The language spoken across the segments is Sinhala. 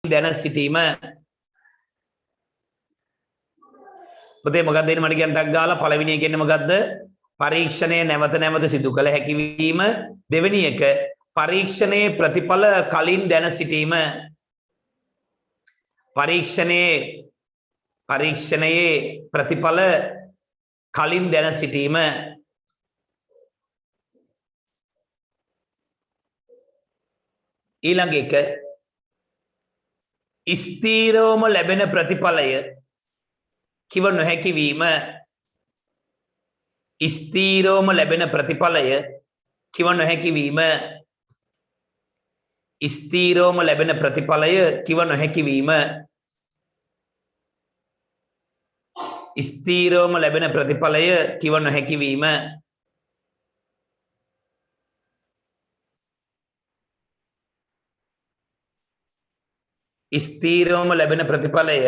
දැන සිටීම පුතේ මොකක්ද දෙන්නේ මට කියන්න ටක් ගාලා පළවෙනි එක කියන්නේ මොකක්ද පරීක්ෂණය නැවත නැවත සිදු කළ හැකි වීම දෙවෙනි එක පරීක්ෂණයේ ප්‍රතිඵල කලින් දැන සිටීම පරීක්ෂණයේ ප්‍රතිඵල කලින් දැන සිටීම ඊළඟ එක ස්ථීරවම ලැබෙන ප්‍රතිඵලය කිව නොහැකි වීම ස්ථීරවම ලැබෙන ප්‍රතිඵලය කිව නොහැකි වීම ස්ථීරවම ලැබෙන ප්‍රතිඵලය කිව නොහැකි වීම ස්ථීරවම ලැබෙන ප්‍රතිඵලය කිව නොහැකි වීම ස්ථීරවම ලැබෙන ප්‍රතිඵලය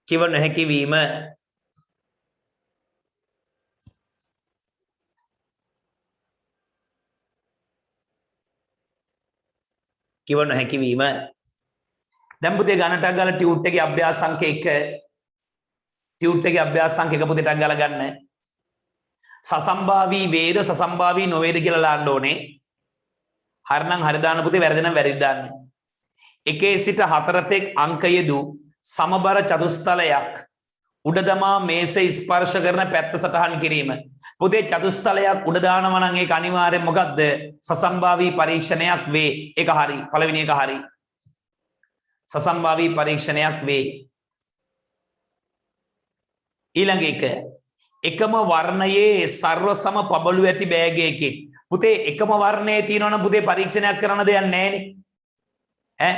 කිව නොහැකි වීම කිව නොහැකි වීම දැන් පුතේ ගණටක් ගාලා ටියුට් එකේ අභ්‍යාස අංක 1 ටියුට් එකේ අභ්‍යාස අංක 1 පුතේ ටක් ගාලා ගන්න සසම්භාවී වේද සසම්භාවී නොවේද කියලා ලාන්න ඕනේ හරිනම් හරි දාන්න පුතේ වැරදි නම් වැරදි දාන්න 1 සිට 4 තෙක් අංක යෙදූ සමබර චතුස්තලයක් උඩ දමා මේසෙ ස්පර්ශ කරන පැත්ත සටහන් කිරීම පුතේ චතුස්තලයක් උඩ දානවා නම් ඒක අනිවාර්යෙන් මොකද්ද සසම්භාවී පරීක්ෂණයක් වේ ඒක හරි පළවෙනි එක හරි සසම්භාවී පරීක්ෂණයක් වේ ඊළඟ එක එකම වර්ණයේ සර්ව සම පබළු ඇති බෑගයකින් පුතේ එකම වර්ණයේ තියෙනවනම් පුතේ පරීක්ෂණයක් කරන්න දෙයක් නැහැ නේ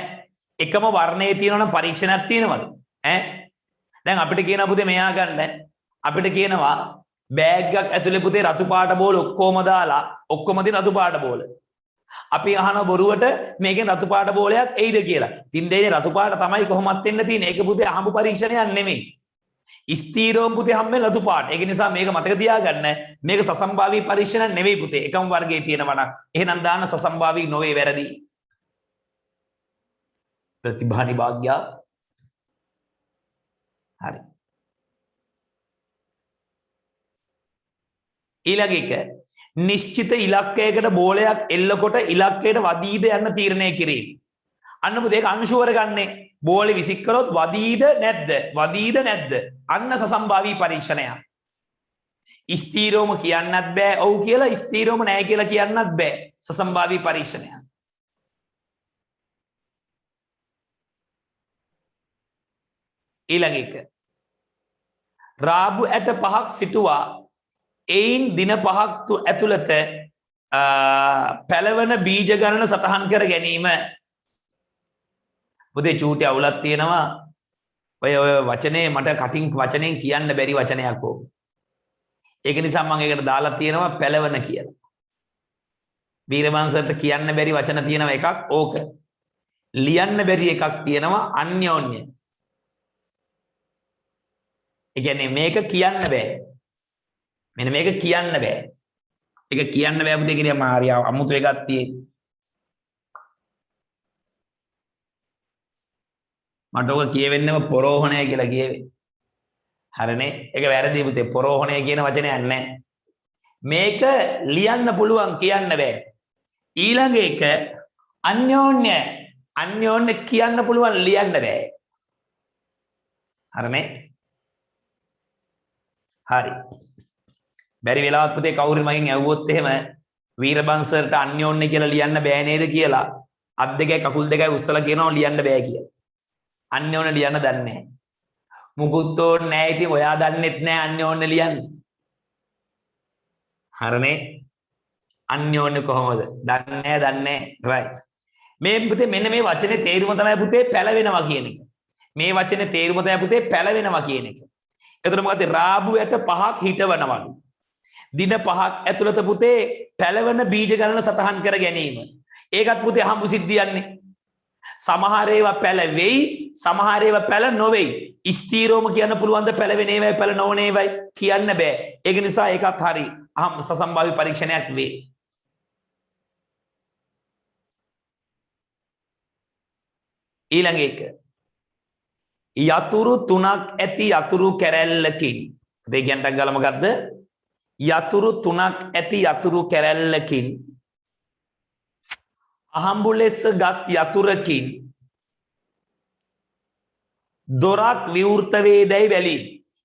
එකම වර්ණයේ තියෙනවනම් පරීක්ෂණයක් තියෙනවද දැන් අපිට කියනවා පුතේ මෙයා ගන්න අපිට කියනවා බෑග් එකක් ඇතුලේ පුතේ රතු පාට බෝල ඔක්කොම දාලා ඔක්කොම තියෙන රතු පාට බෝල අපි අහන බොරුවට මේකෙන් රතු පාට බෝලයක් එයිද කියලා. ඉතින් දෙන්නේ රතු පාට තමයි කොහොමත් වෙන්න තියෙන්නේ. ඒක පුතේ අහඹ පරීක්ෂණයක් නෙමෙයි. ස්ථීරවම පුතේ හම්බෙන්නේ රතු පාට. ඒක නිසා මේක මතක තියාගන්න. මේක සසම්භාවී පරීක්ෂණයක් නෙවෙයි පුතේ. එකම වර්ගයේ තියෙනවා නම් එහෙනම් දාන්න සසම්භාවී නොවේ වැරදි. ප්‍රතිභානි භාග්‍ය හරි. ඊළඟ එක නිශ්චිත ඉලක්කයකට බෝලයක් එල්ලකොට ඉලක්කයට වදීද යන්න තීරණය කිරීම. අන්න මොකද ඒක අංශුවර ගන්නෙ. බෝලේ විසික් කරොත් වදීද නැද්ද? වදීද නැද්ද? අන්න සසම්භාවී පරීක්ෂණයක්. ස්ථීරවම කියන්නත් බෑ. ඔව් කියලා ස්ථීරවම නැහැ කියලා කියන්නත් බෑ. සසම්භාවී පරීක්ෂණයක්. ඊළඟ එක රාබු ඇට 5ක් සිටුවා එයින් දින 5ක් ඇතුළත පැලවන බීජ ගණන සටහන් කර ගැනීම පුතේ චූටි අවුලක් තියෙනවා ඔය වචනේ මට කටින් වචනෙන් කියන්න බැරි වචනයක් ඕක ඒක නිසා මම ඒකට දාලා තියෙනවා පැලවන කියලා වීරවංශයට කියන්න බැරි වචන තියෙනවා එකක් ඕක ලියන්න බැරි එකක් තියෙනවා අන්‍යෝන්‍ය ඒ කියන්නේ මේක කියන්න බෑ මෙන්න මේක කියන්න බෑ. ඒක කියන්න බෑ පුතේ කියන මාරියා අමුතු එකක් තියෙන්නේ. මට ඔක කියවෙන්නම පොරෝහණය කියලා කියවේ. හරිනේ. ඒක වැරදි පුතේ. පොරෝහණය කියන වචනයක් නැහැ. මේක ලියන්න පුළුවන් කියන්න බෑ. ඊළඟ එක අන්‍යෝන්‍ය කියන්න පුළුවන් ලියන්න බෑ. හරිනේ. හරි. බැරි වෙලාවක් පුතේ කවුරු මගෙන් ඇහුවොත් එහෙම වීරබංශරට අන්‍යෝන්‍ය කියලා ලියන්න බෑ නේද කියලා අත් දෙකයි කකුල් දෙකයි උස්සලා කියනවා ලියන්න බෑ කියලා. අන්‍යෝන්‍ය ලියන්න දන්නේ නැහැ. මුකුත් ඕනේ නැහැ ඉතින් ඔයා දන්නෙත් නැහැ අන්‍යෝන්‍ය ලියන්න. හරිනේ. අන්‍යෝන්‍ය කොහොමද? දන්නේ නැහැ. right. මේ පුතේ මෙන්න මේ වචනේ තේරුම තමයි පුතේ පැලවෙනවා කියන එක. මේ වචනේ තේරුම තමයි පුතේ පැලවෙනවා කියන එක. එතකොට මොකද රාබු යට 5ක් හිටවනවලු. දින 5ක් ඇතුළත පුතේ පැලවන බීජ ගණන සටහන් කර ගැනීම. ඒකත් පුතේ හම්බු සිද්ධියන්නේ. සමහර ඒවා පැලවෙයි, සමහර ඒවා පැල නොවේයි. ස්ථීරවම කියන්න පුළුවන් ද පැලවෙන ඒවායි පැල නොවන ඒවායි කියන්න බෑ. ඒක නිසා ඒකත් හරි. සසම්භාවී පරීක්ෂණයක් වේ. ඊළඟ එක යතුරු තුනක් ඇති යතුරු කැරැල්ලකින් දෙකෙන්ටක් ගාලා මොකද්ද යතුරු තුනක් ඇති යතුරු කැරැල්ලකින් අහම්බු ලෙස ගත් යතුරකින් දොරක් විවෘත වේදයි වැලි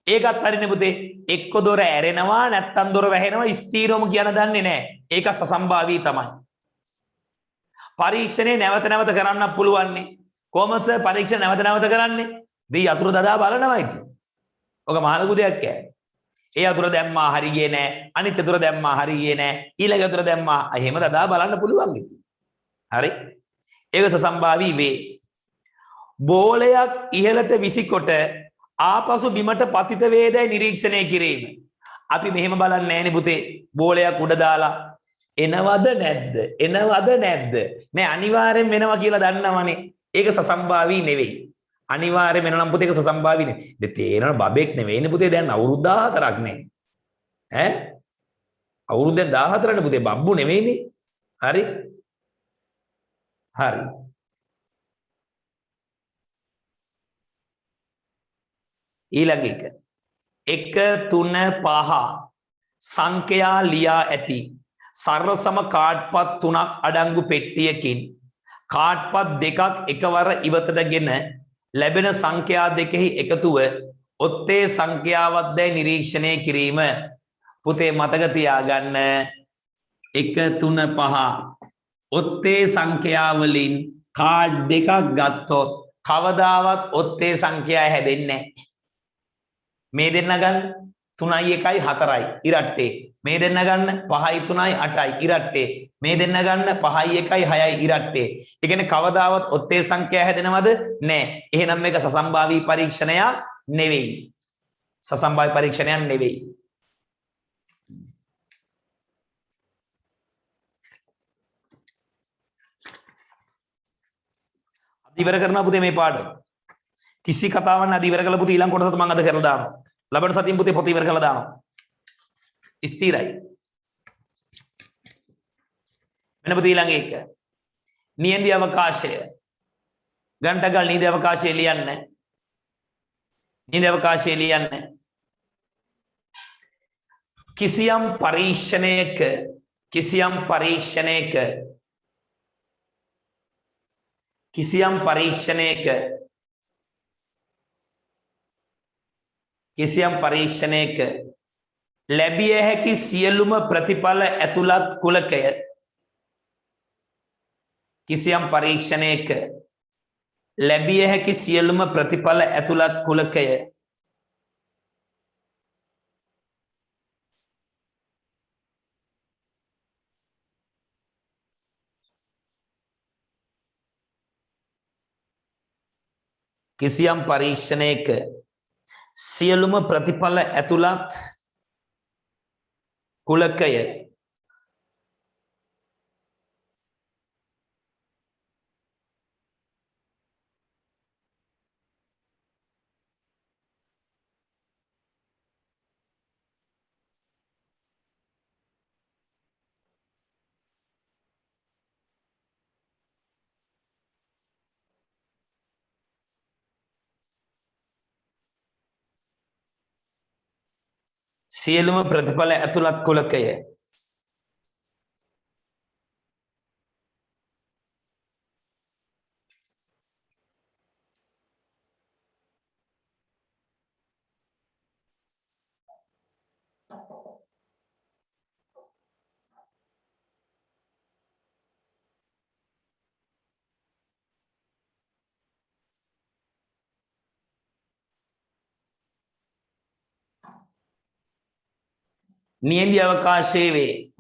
ඒකත් හරිනේ පුතේ එක්ක දොර ඇරෙනවා නැත්තම් දොර වැහෙනවා ස්ථීරවම කියන දන්නේ නැහැ ඒක සසම්භාවී තමයි පරීක්ෂණේ නැවත නැවත කරන්න පුළුවන් නේ කොහොමද සර් පරීක්ෂණ නැවත නැවත කරන්නේ දී යතුරු දදා බලනවා ඉතින් ඔක මහලු දෙයක් ඈ ඒ යතුරු දැම්මා හරියේ නැහැ අනිත් යතුරු දැම්මා හරියේ නැහැ ඊළඟ යතුරු දැම්මා එහෙම දදා බලන්න පුළුවන් ඉතින් හරි ඒක සසම්භාවී වේ බෝලයක් ඉහළට විසිකොට ආපසු බිමට පතිත වේදයි නිරීක්ෂණය කිරීම. අපි මෙහෙම බලන්නේ නැහනේ පුතේ. බෝලයක් උඩ දාලා එනවද නැද්ද? එනවද නැද්ද? නෑ අනිවාර්යෙන් වෙනවා කියලා දන්නවනේ. ඒක සසම්භාවී නෙවෙයි. අනිවාර්යෙන් වෙනවා නම් පුතේ ඒක සසම්භාවී නෙවෙයි. දෙ තේරෙන බබෙක් නෙවෙයිනේ පුතේ දැන් අවුරුදු 14ක් නේ. ඈ? අවුරුදු දැන් 14නේ පුතේ බබ්බු නෙවෙයිනේ. හරි? හරි. ඊළඟ එක 1 3 5 සංඛ්‍යා ලියා ඇති සර්වසම කාඩ්පත් 3ක් අඩංගු පෙට්ටියකින් කාඩ්පත් දෙකක් එකවර ඉවතටගෙන ලැබෙන සංඛ්‍යා දෙකෙහි එකතුව ඔත්තේ සංඛ්‍යාවක්දයි නිරීක්ෂණය කිරීම පුතේ මතක තියාගන්න 1 3 5 ඔත්තේ සංඛ්‍යා වලින් කාඩ් දෙකක් ගත්තොත් කවදාවත් ඔත්තේ සංඛ්‍යා හැදෙන්නේ නැහැ මේ දෙන්න ගන්න 3යි 1යි 4යි ඉරට්ටේ මේ දෙන්න ගන්න 5යි 3යි 8යි ඉරට්ටේ මේ දෙන්න ගන්න 5යි 1යි 6යි ඉරට්ටේ ඒ කියන්නේ කවදාවත් ඔත්තේ සංඛ්‍යා හැදෙනවද නැහැ එහෙනම් මේක සසම්භාවී පරීක්ෂණයක් නෙවෙයි සසම්භාවී පරීක්ෂණයක් නෙවෙයි ඉවර කරනවා පුතේ මේ පාඩම කිසි කතාවක් නැති ඉවර කළා පුතේ ඊළඟ කොටසත් මම අද කරලා දානවා ලබන සතියෙන් පුතේ පොත ඉවර කරලා දානවා ස්ථිරයි මෙන්න පුතේ ඊළඟ එක නියන්දි අවකාශය ගණ්ඨගල් නියන්දි අවකාශය ලියන්න නියන්දි අවකාශය ලියන්න කිසියම් පරීක්ෂණයක කිසියම් පරීක්ෂණයක ලැබිය හැකි සියලුම ප්‍රතිඵල ඇතුළත් කුලකය කිසියම් පරීක්ෂණයක ලැබිය හැකි සියලුම ප්‍රතිඵල ඇතුළත් කුලකය කිසියම් පරීක්ෂණයක සියලුම ප්‍රතිඵල ඇතුළත් කුලකය සියලුම ප්‍රතිඵල ඇතුළත් කුලකය නියන්දි අවකාශයේ වේ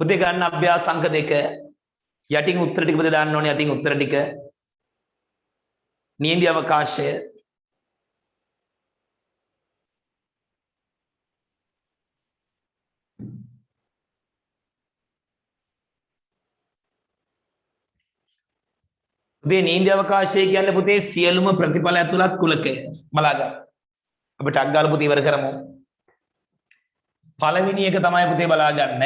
පුතේ ගන්න අභ්‍යාස අංක 2 යටින් උත්තර ටික පුතේ දාන්න ඕනේ. යටින් උත්තර ටික නියඳි අවකාශය පුතේ නියඳි අවකාශය කියන්නේ පුතේ සියලුම ප්‍රතිඵල ඇතුළත් කුලකය. බලා ගන්න. අපි ටක් ගාලා පුතේ ඉවර කරමු. පළවෙනි එක තමයි පුතේ බලා ගන්න.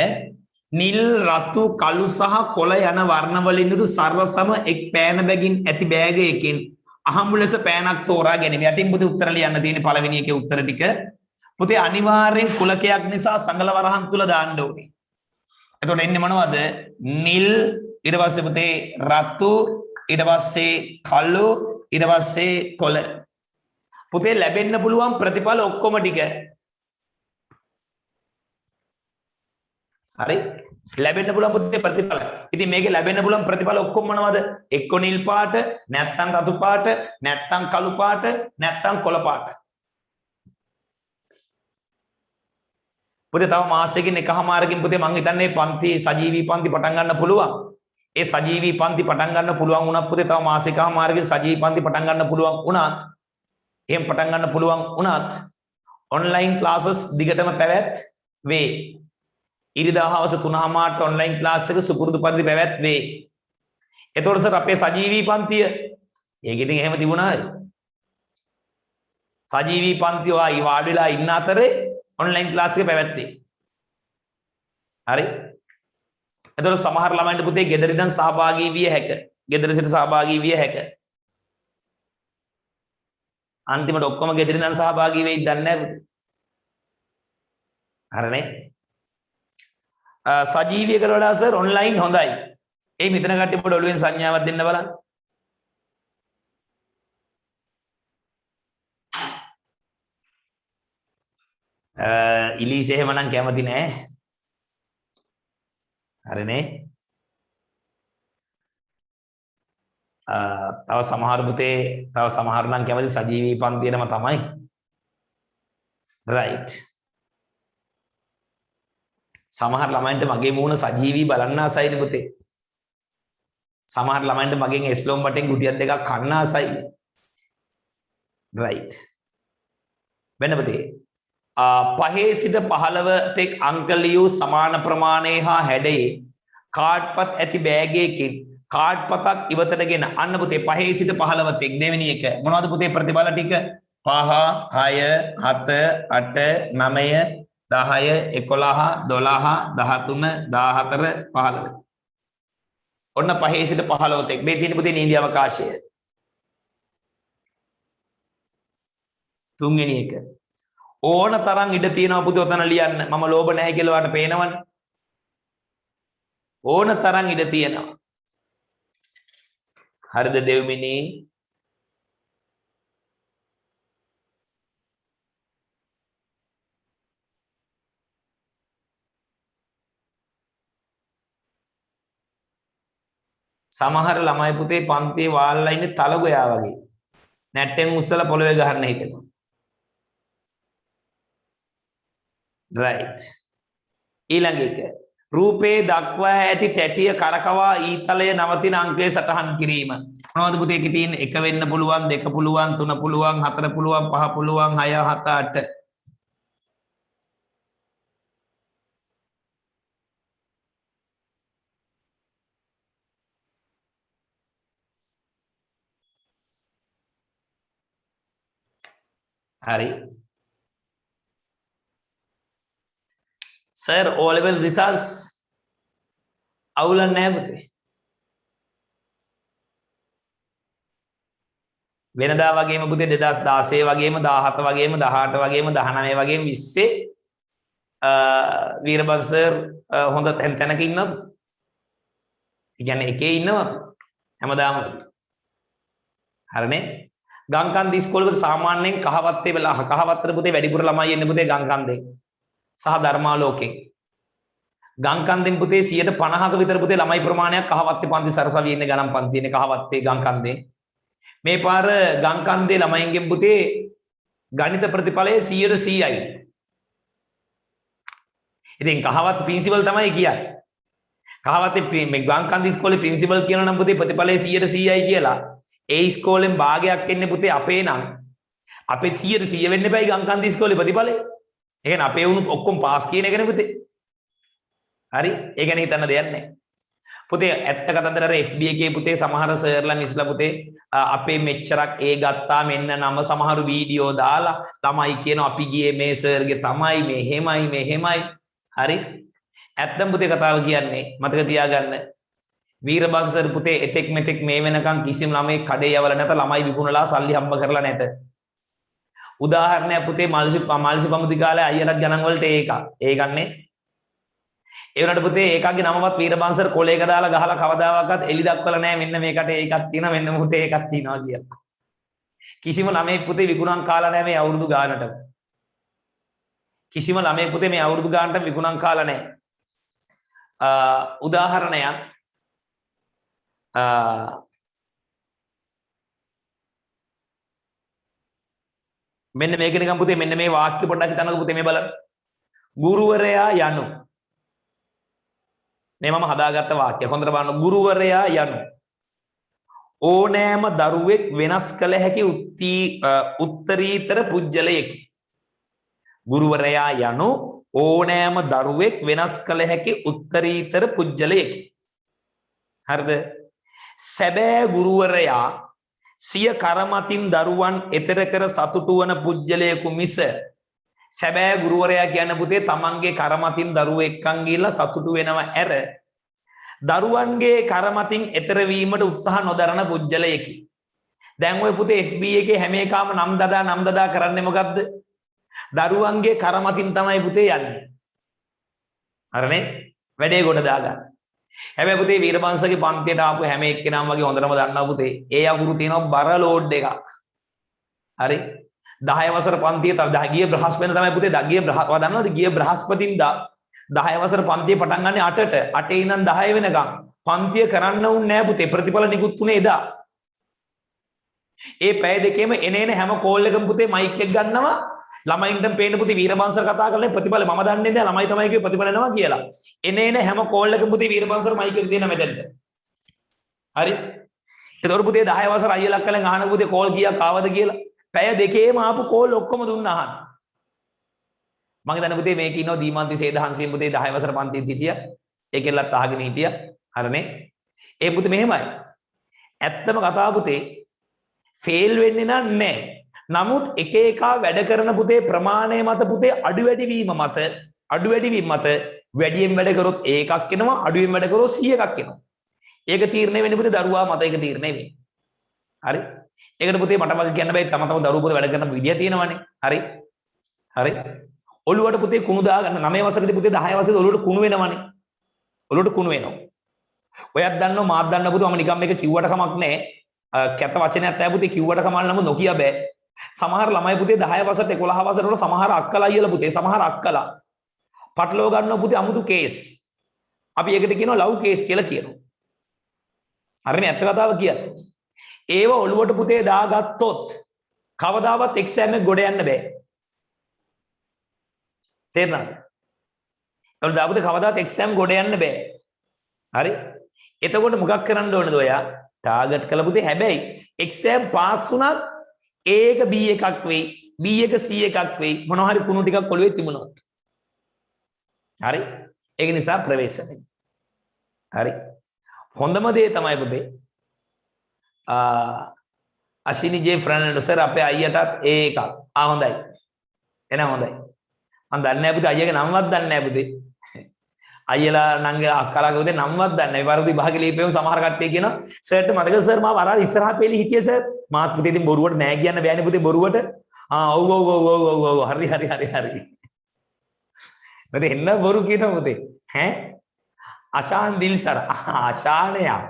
නිල් රතු කළු සහ කොළ යන වර්ණ වලින් යුතු සර්ව සම එක් පෑන බැගින් ඇති බෑග එකකින් අහඹු ලෙස පෑනක් තෝරා ගැනීම. යටින් පුතේ උත්තර ලියන්න තියෙන්නේ පළවෙනි එකේ උත්තර ටික. පුතේ අනිවාර්යෙන් කුලකයක් නිසා සංගල වරහන් තුල දාන්න ඕනේ. එතකොට එන්නේ මොනවද? නිල්, ඊට පස්සේ පුතේ රතු, ඊට පස්සේ කළු, ඊට පස්සේ කොළ. පුතේ ලැබෙන්න පුළුවන් ප්‍රතිඵල ඔක්කොම ටික. හරි? ලැබෙන්න පුළුවන් පුතේ ප්‍රතිඵල. ඉතින් මේකේ ලැබෙන්න පුළුවන් ප්‍රතිඵල ඔක්කොම මොනවද? එක්ක නිල් පාට, නැත්නම් රතු පාට, නැත්නම් කළු පාට, නැත්නම් කොළ පාට. පුතේ තව මාසෙකින් එකමාරකින් පුතේ මං හිතන්නේ පන්ති සජීවී පන්ති පටන් ගන්න පුළුවන්. ඒ සජීවී පන්ති පටන් ගන්න පුළුවන් වුණත් පුතේ තව මාසෙකමාරකින් සජීවී පන්ති පටන් ගන්න පුළුවන් වුණත් එහෙම පටන් ගන්න පුළුවන් වුණත් ඔන්ලයින් ක්ලාසස් දිගටම පැවැත්වේ. ඉරිදා හවස 3:00ට ඔන්ලයින් ක්ලාස් එක සුපුරුදු පරිදි පැවැත්වේ. එතකොට සර් අපේ සජීවී පන්තිය ඒක ඉතින් එහෙම තිබුණාද? සජීවී පන්තිය ආයි වාඩි වෙලා ඉන්න අතරේ ඔන්ලයින් ක්ලාස් එක පැවැත්වේ. හරි? එතකොට සමහර ළමයින්ට පුතේ ගෙදර ඉඳන් සහභාගී විය හැක. ගෙදර සිට සහභාගී විය හැක. අන්තිමට ඔක්කොම ගෙදර ඉඳන් සහභාගී වෙයිද දන්නේ නැහැ පුතේ. හරිනේ? සජීවීයකට වඩා සර් ඔන්ලයින් හොඳයි. ඒ මෙතන කට්ටිය පොඩ ඔළුවෙන් සංඥාවක් දෙන්න බලන්න. ඉලීස් එහෙම නම් කැමති නෑ. හරිනේ? තව සමහර පුතේ තව සමහර නම් කැමති සජීවී පන්තියටම තමයි. රයිට්. සමහර ළමයින්ට මගේ මූණ සජීවී බලන්න ආසයිනේ පුතේ. සමහර ළමයින්ට මගෙන් එස්ලොම් වටෙන් ගුටියක් දෙකක් කන්න ආසයි. රයිට්. වෙන පුතේ 5 සිට 15 තෙක් අංක ලියූ සමාන ප්‍රමාණයේ හා හැඩයේ කාඩ්පත් ඇති බෑගයකින් කාඩ්පතක් ඉවතටගෙන අන්න පුතේ 5 සිට 15 තෙක් දෙවෙනි එක මොනවද පුතේ ප්‍රතිඵල ටික 5 6 7 8 9 10 11 12 13 14 15 ඔන්න 5 සිට 15 තෙක් මේ තියෙන පුතේ නියඳි අවකාශය තුන්වෙනි එක ඕන තරම් ඉඩ තියෙනවා පුතේ ඔතන ලියන්න මම ලෝභ නැහැ කියලා වාට පේනවනේ ඕන තරම් ඉඩ තියෙනවා හරිද දෙව්මිනි සමහර ළමයි පුතේ පන්තියේ වාල්ලා ඉන්නේ තලගොයා වගේ නැට්ටෙන් උස්සලා පොළවේ ගහන්න හිතෙනවා right ඊළඟ එක රූපේ දක්වා ඇති තැටිය කරකවා ඊතලය නවතින අංකය සටහන් කිරීම මොනවද පුතේ ඒකේ තියෙන 1 වෙන්න පුළුවන් 2 පුළුවන් 3 පුළුවන් 4 පුළුවන් 5 පුළුවන් 6 7 8 hari sir O level results අවුලක් නැහැ පුතේ වෙනදා වගේම පුතේ 2016 වගේම 17 වගේම 18 වගේම 19 වගේම 20 වීරබන් සර් හොඳ තැනක ඉන්නවා පුතේ. ඒ කියන්නේ එකේ ඉන්නවා හැමදාම හරිනේ ගංකන්ද ඉස්කෝලේ සාමාන්‍යයෙන් කහවත්තේ වෙලා කහවත්තට පුතේ වැඩිපුර ළමයි එන්නේ පුතේ ගංකන්දෙන් සහ ධර්මාලෝකෙන් ගංකන්දෙන් පුතේ 50%ක විතර පුතේ ළමයි ප්‍රමාණයක් කහවත්තේ පන්ති සරසවියේ ඉන්නේ ගණන් පන්ති ඉන්නේ කහවත්තේ ගංකන්දෙන් මේ පාර ගංකන්දේ ළමයින්ගෙන් පුතේ ගණිත ප්‍රතිඵලය 100%යි ඉතින් කහවත් ප්‍රින්සිපල් තමයි කියන්නේ කහවතේ මේ ගංකන්දි ඉස්කෝලේ ප්‍රින්සිපල් කියනවා නම් පුතේ ප්‍රතිඵලය 100%යි කියලා. ඒ ඉස්කෝලෙන් භාගයක් එන්නේ පුතේ අපේ නම්. අපේ 100% වෙන්න එපායි ගංකන්දි ඉස්කෝලේ ප්‍රතිඵලය. ඒ කියන්නේ අපේ වුණත් ඔක්කොම පාස් කියන එකනේ පුතේ. හරි? ඒ ගැන හිතන්න දෙයක් නැහැ. පුතේ ඇත්ත කතන්දර අර FB එකේ පුතේ සමහර සර්ලා මිස්ලා පුතේ අපේ මෙච්චරක් ඒ ගත්තා මෙන්න නම සමහරු වීඩියෝ දාලා ළමයි කියනවා අපි ගියේ මේ සර්ගේ තමයි මෙහෙමයි මෙහෙමයි. හරි? ඇත්තම පුතේ කතාව කියන්නේ මතක තියාගන්න වීරබංශ සර් පුතේ එතෙක් මෙතෙක් මේ වෙනකන් කිසිම ළමයි කඩේ යවලා නැත ළමයි විකුණලා සල්ලි හම්බ කරලා නැත. උදාහරණයක් පුතේ මල්සි පමුදි කාලේ අයියලත් ගණන් වලට ඒකන්නේ ඒ වුණාට පුතේ ඒකගේ නමවත් වීරබංශ සර් කොලේක දාලා ගහලා කවදාවත් එලි දක්වලා නැහැ මෙන්න මේකට ඒකක් තියෙනවා මෙන්න මොහොතේ ඒකක් තියෙනවා කියලා. කිසිම ළමයෙක් පුතේ විකුණන් කාලා නැහැ මේ අවුරුදු ගානට. කිසිම ළමයෙක් පුතේ මේ අවුරුදු ගානට විකුණන් කාලා නැහැ. උදාහරණයක් මෙන්න මේක නිකන් පුතේ මෙන්න මේ වාක්‍ය පොඩ්ඩක් හිතන්නකෝ පුතේ මේ බලන්න. ගුරුවරයා යනු මේ මම හදාගත්ත වාක්‍යයක්. හොඳට බලන්න ගුරුවරයා යනු ඕනෑම දරුවෙක් වෙනස් කළ හැකි උත්තරීතර පුජ්‍යලයකි. ගුරුවරයා යනු ඕනෑම දරුවෙක් වෙනස් කළ හැකි උත්තරීතර පුජ්‍යලයකි. හරිද? සැබෑ ගුරුවරයා සිය කරමතින් දරුවන් එතර කර සතුටු වන පුජ්‍යලයකු මිස සැබෑ ගුරුවරයා කියන්නේ පුතේ තමන්ගේ කරමතින් දරුවෙක් එක්කන් ගිහිල්ලා සතුටු වෙනව ඇර දරුවන්ගේ කරමතින් එතර වීමට උත්සාහ නොදරන පුජ්‍යලයකි. දැන් ඔය පුතේ FB එකේ හැම එකම නම් දදා කරන්නේ මොකද්ද? දරුවන්ගේ කරමතින් තමයි පුතේ යන්නේ. හරිනේ? වැඩේ ගොඩ දාගන්න. හැබැයි පුතේ වීරබංශගේ පන්තියට ආපු හැම එක්කෙනාම වගේ හොඳටම දන්නවා පුතේ. ඒ අකුරු තියෙනවා බර ලෝඩ් එකක්. හරි? 10 වසර පන්තිය ගිය බ්‍රහස්පතින්දා තමයි පුතේ දන්නවද? ගිය බ්‍රහස්පතින්දා 10 වසර පන්තිය පටන් ගන්න 8ට 8 ඉඳන් 10 වෙනකම් පන්තිය කරන්න උන්නේ නැහැ පුතේ. ප්‍රතිඵල නිකුත් උනේ එදා. ඒ පැය දෙකේම එනේන හැම කෝල් එකම පුතේ මයික් එක ගන්නවා. ළමයින්ට පේන්න පුතේ වීරබංශ කතා කරලා ප්‍රතිඵල මම දන්නේ නැහැ ළමයි තමයි කිව්වේ ප්‍රතිඵල එනවා කියලා. එනේන හැම කෝල් එකම පුතේ වීරබංශ මයික් එක දෙන මෙතනට. හරි? ඒතකොට පුතේ 10 වසර අයියලා කලින් අහන පුතේ කෝල් කීයක් ආවද කියලා. පැය දෙකේම ආපු කෝල් ඔක්කොම දුන්න අහන්න. මම හිතන්නේ පුතේ මේක ඉන්නවා දීමන්ති සේදහන්සියෙන් පුතේ 10 වසර පන්තියේ හිටියා. ඒකෙල්ලත් අහගෙන හිටියා. හරිනේ? ඒ පුතේ මෙහෙමයි. ඇත්තම කතාව පුතේ ෆේල් වෙන්නේ නැහැ. නමුත් එක එක වැඩ කරන පුතේ ප්‍රමාණය මත පුතේ අඩු වැඩි වීම මත වැඩියෙන් වැඩ කරොත් ඒකක් එනවා අඩුවෙන් වැඩ කරොත් 100ක් එනවා. ඒක තීරණය වෙන්නේ පුතේ දරුවා මත ඒක තීරණය වෙන්නේ. හරි? ඒකට පුතේ මට වගේ කියන්න බෑ තම දරුවෝ පුතේ වැඩ කරන විදිය තියෙනවානේ. හරි? හරි? ඔළුවට පුතේ කුණු දාගන්න 9 වසරේදී පුතේ 10 වසරේදී ඔළුවට කුණු වෙනවනේ. ඔළුවට කුණු වෙනවා. ඔයත් දන්නවා මාත් දන්නවා පුතේ මම නිකන් මේක කිව්වට කමක් නැහැ. කැත වචනයක් තමයි පුතේ කිව්වට කමක් නම් නොකිය බෑ. සමහර ළමයි පුතේ 10 වසරට 11 වසරට වල සමහර අක්කලා අයියලා පුතේ සමහර අක්කලා පටලව ගන්නවා පුතේ අමුතු කේස්. අපි ඒකට කියනවා ලව් කේස් කියලා කියනවා. හරිනේ ඇත්ත කතාව කියන්නේ. ඒව ඔළුවට පුතේ දාගත්තොත් කවදාවත් එක්සෑම් එක ගොඩ යන්න බෑ. තේරුණාද? ඔළුව දාපුතේ කවදාවත් එක්සෑම් ගොඩ යන්න බෑ. හරි? එතකොට මොකක් කරන්න ඕනද ඔයා? ටාගට් කළ පුතේ හැබැයි එක්සෑම් පාස් වුණත් ඒක B එකක් වෙයි B එක C එකක් වෙයි මොනවා හරි කුණු ටිකක් ඔළුවේ තිබුණොත්. හරි? ඒක නිසා ප්‍රවේශමයි. හරි? හොඳම දේ තමයි පුතේ අශිනි ජේ ෆර්නැන්ඩෝ සර් අපේ අයියටත් ඒකක්. හොඳයි. එහෙනම් හොඳයි. මම දන්නේ නැහැ පුතේ අයියගේ නම්වත් දන්නේ නැහැ පුතේ. අයියලා නංගලා අක්කලාගේ පුතේ නම්වත් දන්නේ නැහැ. ඒ වරුදි විභාගෙ ලියපෙම සමහර කට්ටිය කියනවා සර්ට මතකද සර් මාව අර ඉස්සරහා පෙළි හිටියේ සර්. මාත් පුතේ ඉතින් බොරුවට නෑ කියන්න බෑනේ පුතේ බොරුවට. ඔව් හරි. පුතේ එන්න බොරු කියනවා පුතේ. ඈ අශාන් දිල් සර් අශානයා.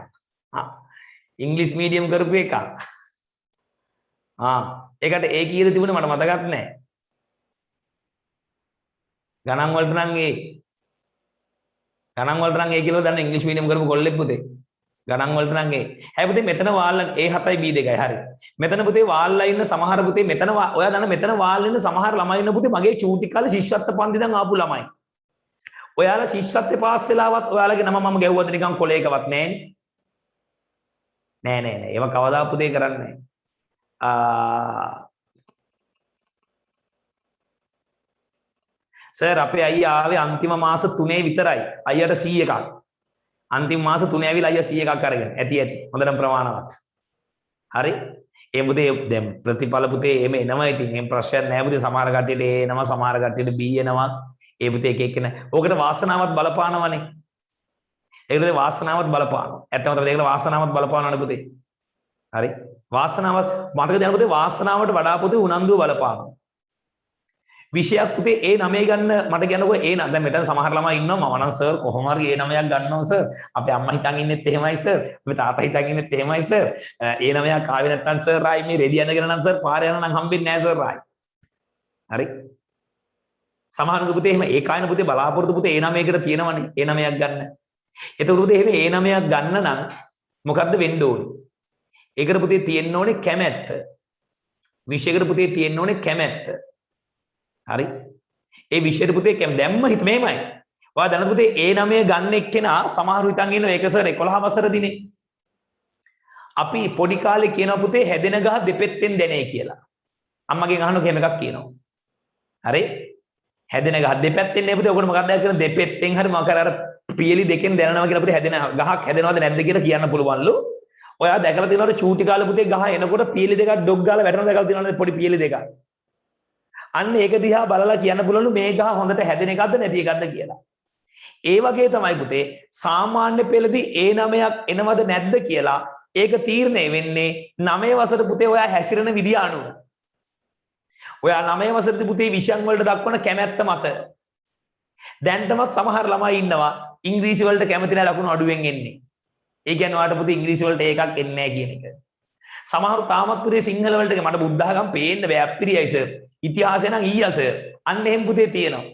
ඉංග්‍රීසි මීඩියම් කරපු එක. ඒකට ඒ කීයද තිබුණේ මට මතකත් නෑ. ගණන් වලට නම් ඒ කියලා දන්න ඉංග්‍රීසි මීඩියම් කරපු කොල්ලෙක් පුතේ. ගණන් වලට නම් හැබැයි පුතේ මෙතන වාල්ලා A7යි B2යි හරි. මෙතන පුතේ වාල්ලා ඉන්න සමහර පුතේ මෙතන ඔයා දන්න මෙතන වාල්ලා ඉන්න සමහර ළමයි ඉන්න පුතේ මගේ චූටි කාලේ ශිෂ්‍යත්ව පන්ති දැන් ආපු ළමයි. ඔයාලා ශිෂ්‍යත්වයේ පාස් වෙලාවත් ඔයාලගේ නම මම ගැහුවද නිකන් කොලේකවත් නෑනේ. නෑ. ඒව කවදා පුතේ කරන්නේ නෑ. සර් අපේ අයියා ආවේ අන්තිම මාස 3 විතරයි. අයියට 100 එකක්. අන්තිම මාස 3 ඇවිල්ලා අයියා 100 එකක් අරගෙන. ඇති. හොඳටම ප්‍රමාණවත්. හරි. ඒ පුතේ දැන් ප්‍රතිඵල පුතේ එහෙම එනවා ඉතින්. එහෙම ප්‍රශ්නයක් නෑ පුතේ. සමහර කට්ටියට A එනවා, සමහර කට්ටියට B එනවා. ඒ පුතේ එක එක නේ. ඕකට වාසනාවත් බලපානවනේ. ඒකට වාසනාවත් බලපානවා. ඇත්තම තමයි ඒකට වාසනාවත් බලපානවනේ පුතේ. හරි. වාසනාවත් මතක තියාගන්න පුතේ වාසනාවට වඩා පුතේ උනන්දුව බලපානවා. විෂයක් පුතේ A9 ගන්න මට කියනකො A9 දැන් මෙතන සමහර ළමයි ඉන්නවා මම නම් සර් කොහොම හරි A9ක් ගන්නවා සර් අපේ අම්මා හිතන් ඉන්නෙත් එහෙමයි සර් අපේ තාත්තා හිතන් ඉන්නෙත් එහෙමයි සර් A9ක් ආවේ නැත්නම් සර් ආයි මේ රෙදි ඇඳගෙන නම් සර් පාර යනවා නම් හම්බෙන්නේ නැහැ සර් ආයි හරි සමහරුගේ පුතේ එහෙම ඒ කායන පුතේ බලාපොරොත්තු පුතේ A9කට තියෙනවනේ A9ක් ගන්න එතකොට පුතේ එහෙම A9ක් ගන්න නම් මොකද්ද වෙන්න ඕනේ ඒකට පුතේ තියෙන්න ඕනේ කැමැත්ත විෂයකට පුතේ තියෙන්න ඕනේ කැමැත්ත හරි ඒ විෂයට පුතේ දැම්ම හිත මේමයි ඔයා දැනද පුතේ A9 ගන්න එක්කෙනා සමහරු හිතන් ඉන්නවා ඒක සර් 11 වසරදීනේ අපි පොඩි කාලේ කියනවා පුතේ හැදෙන ගහ දෙපැත්තෙන් දැනේ කියලා අම්මගෙන් අහන කෙනෙක් එකක් කියනවා හරි හැදෙන ගහ දෙපැත්තෙන් නේ පුතේ ඔකට මොකක්ද කරන්නේ දෙපැත්තෙන් හරි මොකක් අර පියලි දෙකෙන් දැනනවා කියලා පුතේ හැදෙන ගහක් හැදෙනවද නැද්ද කියලා කියන්න පුළුවන්ලු ඔයා දැකලා තියෙනවද චූටි කාලේ පුතේ ගහ එනකොට පියලි දෙකක් ඩොග් ගාලා වැටෙනවා දැකලා තියෙනවද පොඩි පියලි දෙකක් අන්න ඒක දිහා බලලා කියන්න පුළුවන්ලු මේ ගහ හොඳට හැදෙන එකක්ද නැති එකක්ද කියලා. ඒ වගේ තමයි පුතේ සාමාන්‍ය පෙළදී A9ක් එනවද නැද්ද කියලා ඒක තීරණය වෙන්නේ 9 වසර පුතේ ඔයා හැසිරෙන විදිය අනුව. ඔයා 9 වසරදී පුතේ විෂයන් වලට දක්වන කැමැත්ත මත. දැන්ටමත් සමහර ළමයි ඉන්නවා ඉංග්‍රීසි වලට කැමති නැහැ ලකුණු අඩුවෙන් එන්නේ. ඒ කියන්නේ ඔයාලට පුතේ ඉංග්‍රීසි වලට ඒකක් එන්නේ නැහැ කියන එක. සමහරු තාමත් පුතේ සිංහල වලට මට බුද්ධඝම පේන්න බෑ අප්පිරියයි සර්. ඉතිහාසය නම් ඊයස අන්න එහෙම පුතේ තියෙනවා.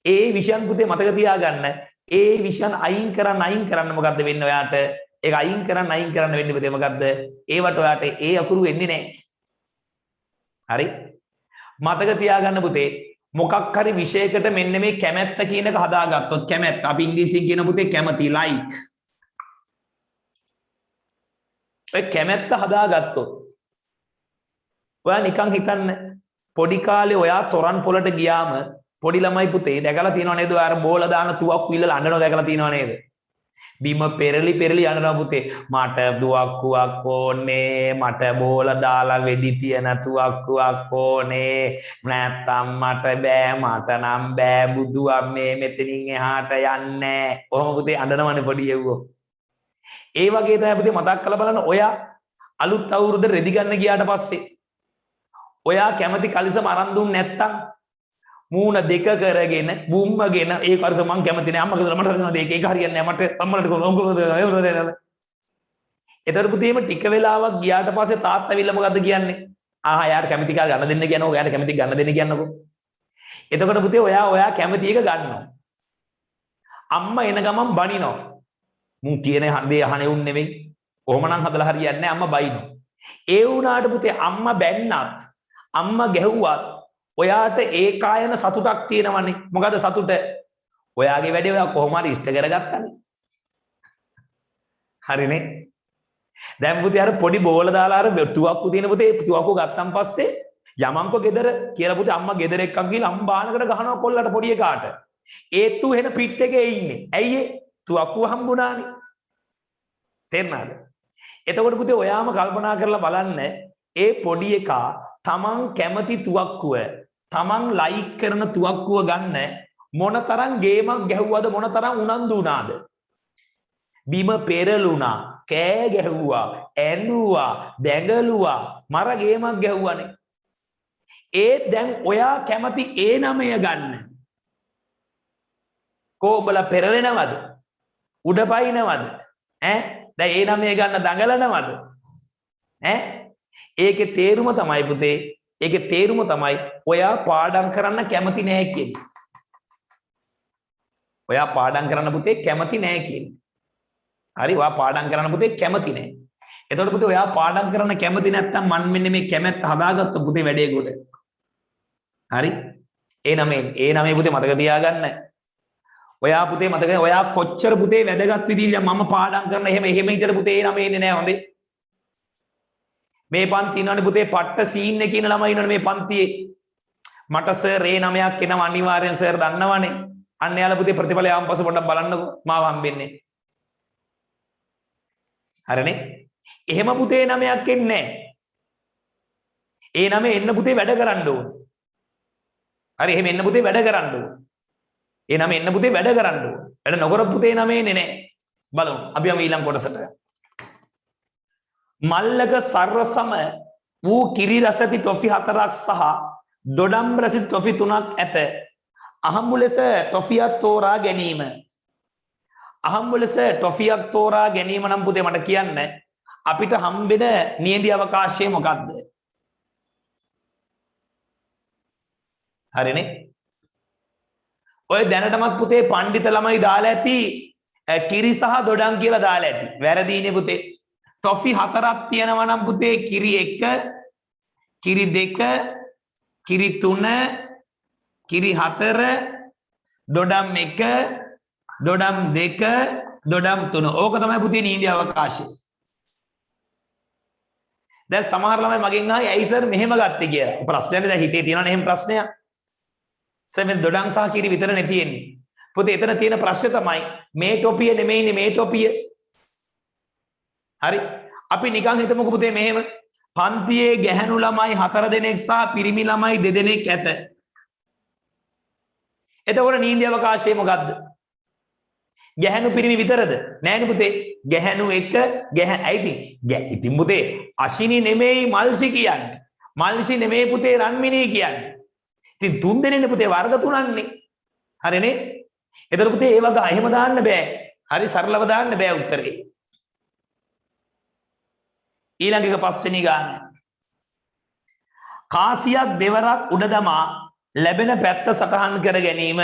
ඒ විෂයන් පුතේ මතක තියාගන්න. ඒ විෂයන් අයින් කරන්න මොකද්ද වෙන්නේ ඔයාට? ඒක අයින් කරන්න වෙන්නේ පුතේ මොකද්ද? ඒවට ඔයාට ඒ අකුරු වෙන්නේ නැහැ. හරි? මතක තියාගන්න පුතේ මොකක් හරි විෂයකට මෙන්න මේ කැමැත්ත කියන එක හදාගත්තොත් කැමැත්ත අපි ඉංග්‍රීසියෙන් කියන පුතේ කැමති like. ඔය කැමැත්ත හදාගත්තොත් ඔයා නිකන් හිතන්න පොඩි කාලේ ඔයා තොරන් පොලට ගියාම පොඩි ළමයි පුතේ දැකලා තියෙනව නේද ඔයා අර බෝල දාන තුවක්කු ඉල්ලලා අඬනවා දැකලා තියෙනව නේද බිම පෙරලි අඬනවා පුතේ මට තුවක්කුවක් ඕනේ මට බෝල දාලා වෙඩි තියන තුවක්කුවක් ඕනේ නැත්තම් මට නම් බෑ බුදු අම්මේ මෙතනින් එහාට යන්නේ කොහොම පුතේ අඬනවනේ පොඩි එව්වෝ ඒ වගේ තමයි පුතේ මතක් කරලා බලන්න ඔයා අලුත් අවුරුද්ද රෙදි ගන්න ගියාට පස්සේ ඔයා කැමති කලිසම අරන් දුන්නේ නැත්තම් මූණ දෙක කරගෙන බුම්මගෙන ඒක අර මං කැමති නෑ අම්මා කියලා මට හරියනවා ඒක හරියන්නේ නෑ මට අම්මලට කොහොමද එතකොට පුතේම ටික වෙලාවක් ගියාට පස්සේ තාත්තා ඇවිල්ලා මොකද්ද කියන්නේ යාට කැමති කාල ගන්න දෙන්න කියනකො ඔයාට කැමති ගන්න දෙන්න කියනකො එතකොට පුතේ ඔයා කැමති එක ගන්නවා අම්මා එන ගමන් බනිනවා මුන් කියන දේ අහන්නේ උන් නෙමෙයි කොහොමනම් හදලා හරියන්නේ නෑ අම්මා බයිනවා ඒ වුණාට පුතේ අම්මා බැන්නත් අම්මා ගැහුවත් ඔයාට ඒකායන සතුටක් තියෙනවනේ මොකද සතුට ඔයාගේ වැඩේ ඔයා කොහොම හරි ඉෂ්ට කරගත්තනේ හරිනේ දැන් පුතේ අර පොඩි බෝල දාලා අර තුවක්කු තියෙන පුතේ තුවක්කු ගත්තන් පස්සේ යමන්කෝ ගෙදර කියලා පුතේ අම්මා ගෙදර එක්කන් ගිහලා අම්බානකට ගහනවා කොල්ලට පොඩි එකාට ඒත්තු වෙන පිට එකේ ඉන්නේ ඇයි ඒ තුවක්කු හම්බුණානේ තේරුණාද එතකොට පුතේ ඔයාම කල්පනා කරලා බලන්න ඒ පොඩි එකා තමන් කැමති තුවක්කුව තමන් ලයික් කරන තුවක්කුව ගන්න මොනතරම් ගේමක් ගැහුවද මොනතරම් උනන්දු වුණාද බිම පෙරළුණා කෑ ගැහුවා ඇඬුවා දැඟලුවා මර ගේමක් ගැහුවානේ ඒ දැන් ඔයා කැමති A9 ගන්න කොබල පෙරලෙනවද උඩ පයින්නවද දැන් A9 ගන්න දඟලනවද ඒකේ තේරුම තමයි පුතේ ඒකේ තේරුම තමයි ඔයා පාඩම් කරන්න කැමති නැහැ කියන්නේ. ඔයා පාඩම් කරන්න පුතේ කැමති නැහැ කියන්නේ. හරි ඔයා පාඩම් කරන්න පුතේ කැමති නැහැ. එතකොට පුතේ ඔයා පාඩම් කරන්න කැමති නැත්තම් මන් මෙන්න මේ කැමැත්ත හදාගත්ත පුතේ වැඩේ ගොඩ. හරි? A9 පුතේ මතක තියාගන්න. ඔයා පුතේ මතකද ඔයා කොච්චර පුතේ වැදගත් විදිහට මම පාඩම් කරන එහෙම හිටියට පුතේ නම එන්නේ නැහැ හොඳේ. මේ පන්ති ඉන්නවනේ පුතේ පට්ට සීන් එකේ ඉන්න ළමයි ඉන්නවනේ මේ පන්තියේ. මට සර් ඒ නමයක් එනවා අනිවාර්යෙන් සර් දන්නවනේ. අන්න යාළ පුතේ ප්‍රතිඵලය ආම්පස පොඩ්ඩක් බලන්නකෝ මාව හම්බෙන්නේ. හරිනේ? එහෙම පුතේ නමයක් එන්නේ නැහැ. ඒ නම එන්න පුතේ වැඩ කරන්න ඕනේ. හරි එහෙම එන්න පුතේ වැඩ කරන්න ඕනේ. ඒ නම එන්න පුතේ වැඩ කරන්න ඕනේ. වැඩ නොකර පුතේ නම එන්නේ නැහැ. බලමු. අපි යමු ඊළඟ කොටසට. මල්ලක සර්වසම වූ කිරි රසති ටොෆි 4ක් සහ දොඩම් රසති ටොෆි 3ක් ඇත. අහම්බු ලෙස ටොෆියක් තෝරා ගැනීම. අහම්බු ලෙස ටොෆියක් තෝරා ගැනීම නම් පුතේ මට කියන්න අපිට හම්බෙන නියඳි අවකාශය මොකක්ද? හරිනේ? ඔය දැනටමත් පුතේ පඬිත ළමයි දාලා ඇති කිරි සහ දොඩම් කියලා දාලා ඇති. වැරදීනේ පුතේ. ටොෆි 4ක් තියෙනවා නම් පුතේ කිරි 1, කිරි 2, කිරි 3, කිරි 4, දොඩම් 1, දොඩම් 2, දොඩම් 3. ඕක තමයි පුතේ නියඳි අවකාශය. දැන් සමහර ළමයි මගෙන් අහයි ඇයි සර් මෙහෙම ගත්තේ කියලා. ප්‍රශ්නයක් දැන් හිතේ තියෙනවනේ එහෙම ප්‍රශ්නයක්. සර් මේ දොඩම් සහ කිරි විතරනේ තියෙන්නේ. පුතේ එතන තියෙන ප්‍රශ්නේ තමයි මේ ටොපිය නෙමෙයිනේ මේ ටොපිය. හරි අපි නිකන් හිතමුකෝ පුතේ මෙහෙම පන්තියේ ගැහැණු ළමයි 4 දෙනෙක් සහ පිරිමි ළමයි 2 දෙනෙක් ඇත. එතකොට නියඳි අවකාශය මොකද්ද? ගැහැණු පිරිමි විතරද? නෑනේ පුතේ. ගැහැණු 1 ඉතින් පුතේ අශිනි නෙමෙයි මල්සි කියන්නේ. මල්සි නෙමෙයි පුතේ රන්මිනී කියන්නේ. ඉතින් 3 දෙනෙක්නේ පුතේ වර්ග 3න්නේ. හරිනේ? එතකොට පුතේ ඒ වගේ එහෙම දාන්න බෑ. හරි සරලව දාන්න බෑ උත්තරේ. ඊළඟ එක පස්වෙනි ගාන. කාසියක් දෙවරක් උඩ දමා ලැබෙන පැත්ත සටහන් කර ගැනීම.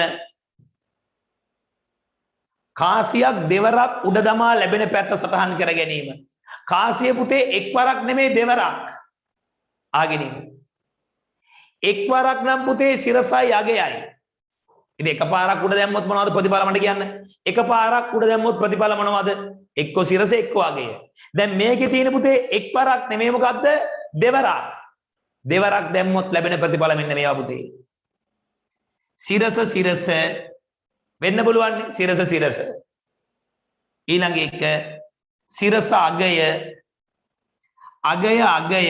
කාසියක් දෙවරක් උඩ දමා ලැබෙන පැත්ත සටහන් කර ගැනීම. කාසිය පුතේ එක්වරක් නෙමෙයි දෙවරක්. ආගෙන ඉන්න. එක්වරක් නම් පුතේ සිරසයි අගයයි. ඉතින් එකපාරක් උඩ දැම්මොත් මොනවද ප්‍රතිඵල මට කියන්න? එකපාරක් උඩ දැම්මොත් ප්‍රතිඵල මොනවද? එක්ක සිරස එක්ක අගය. දැන් මේකේ තියෙන පුතේ එක්වරක් නෙමෙයි මොකද්ද? දෙවරක්. දෙවරක් දැම්මොත් ලැබෙන ප්‍රතිඵල මෙන්න මේවා පුතේ. සිරස සිරස වෙන්න පුළුවන් සිරස සිරස. ඊළඟ එක සිරස අගය අගය අගය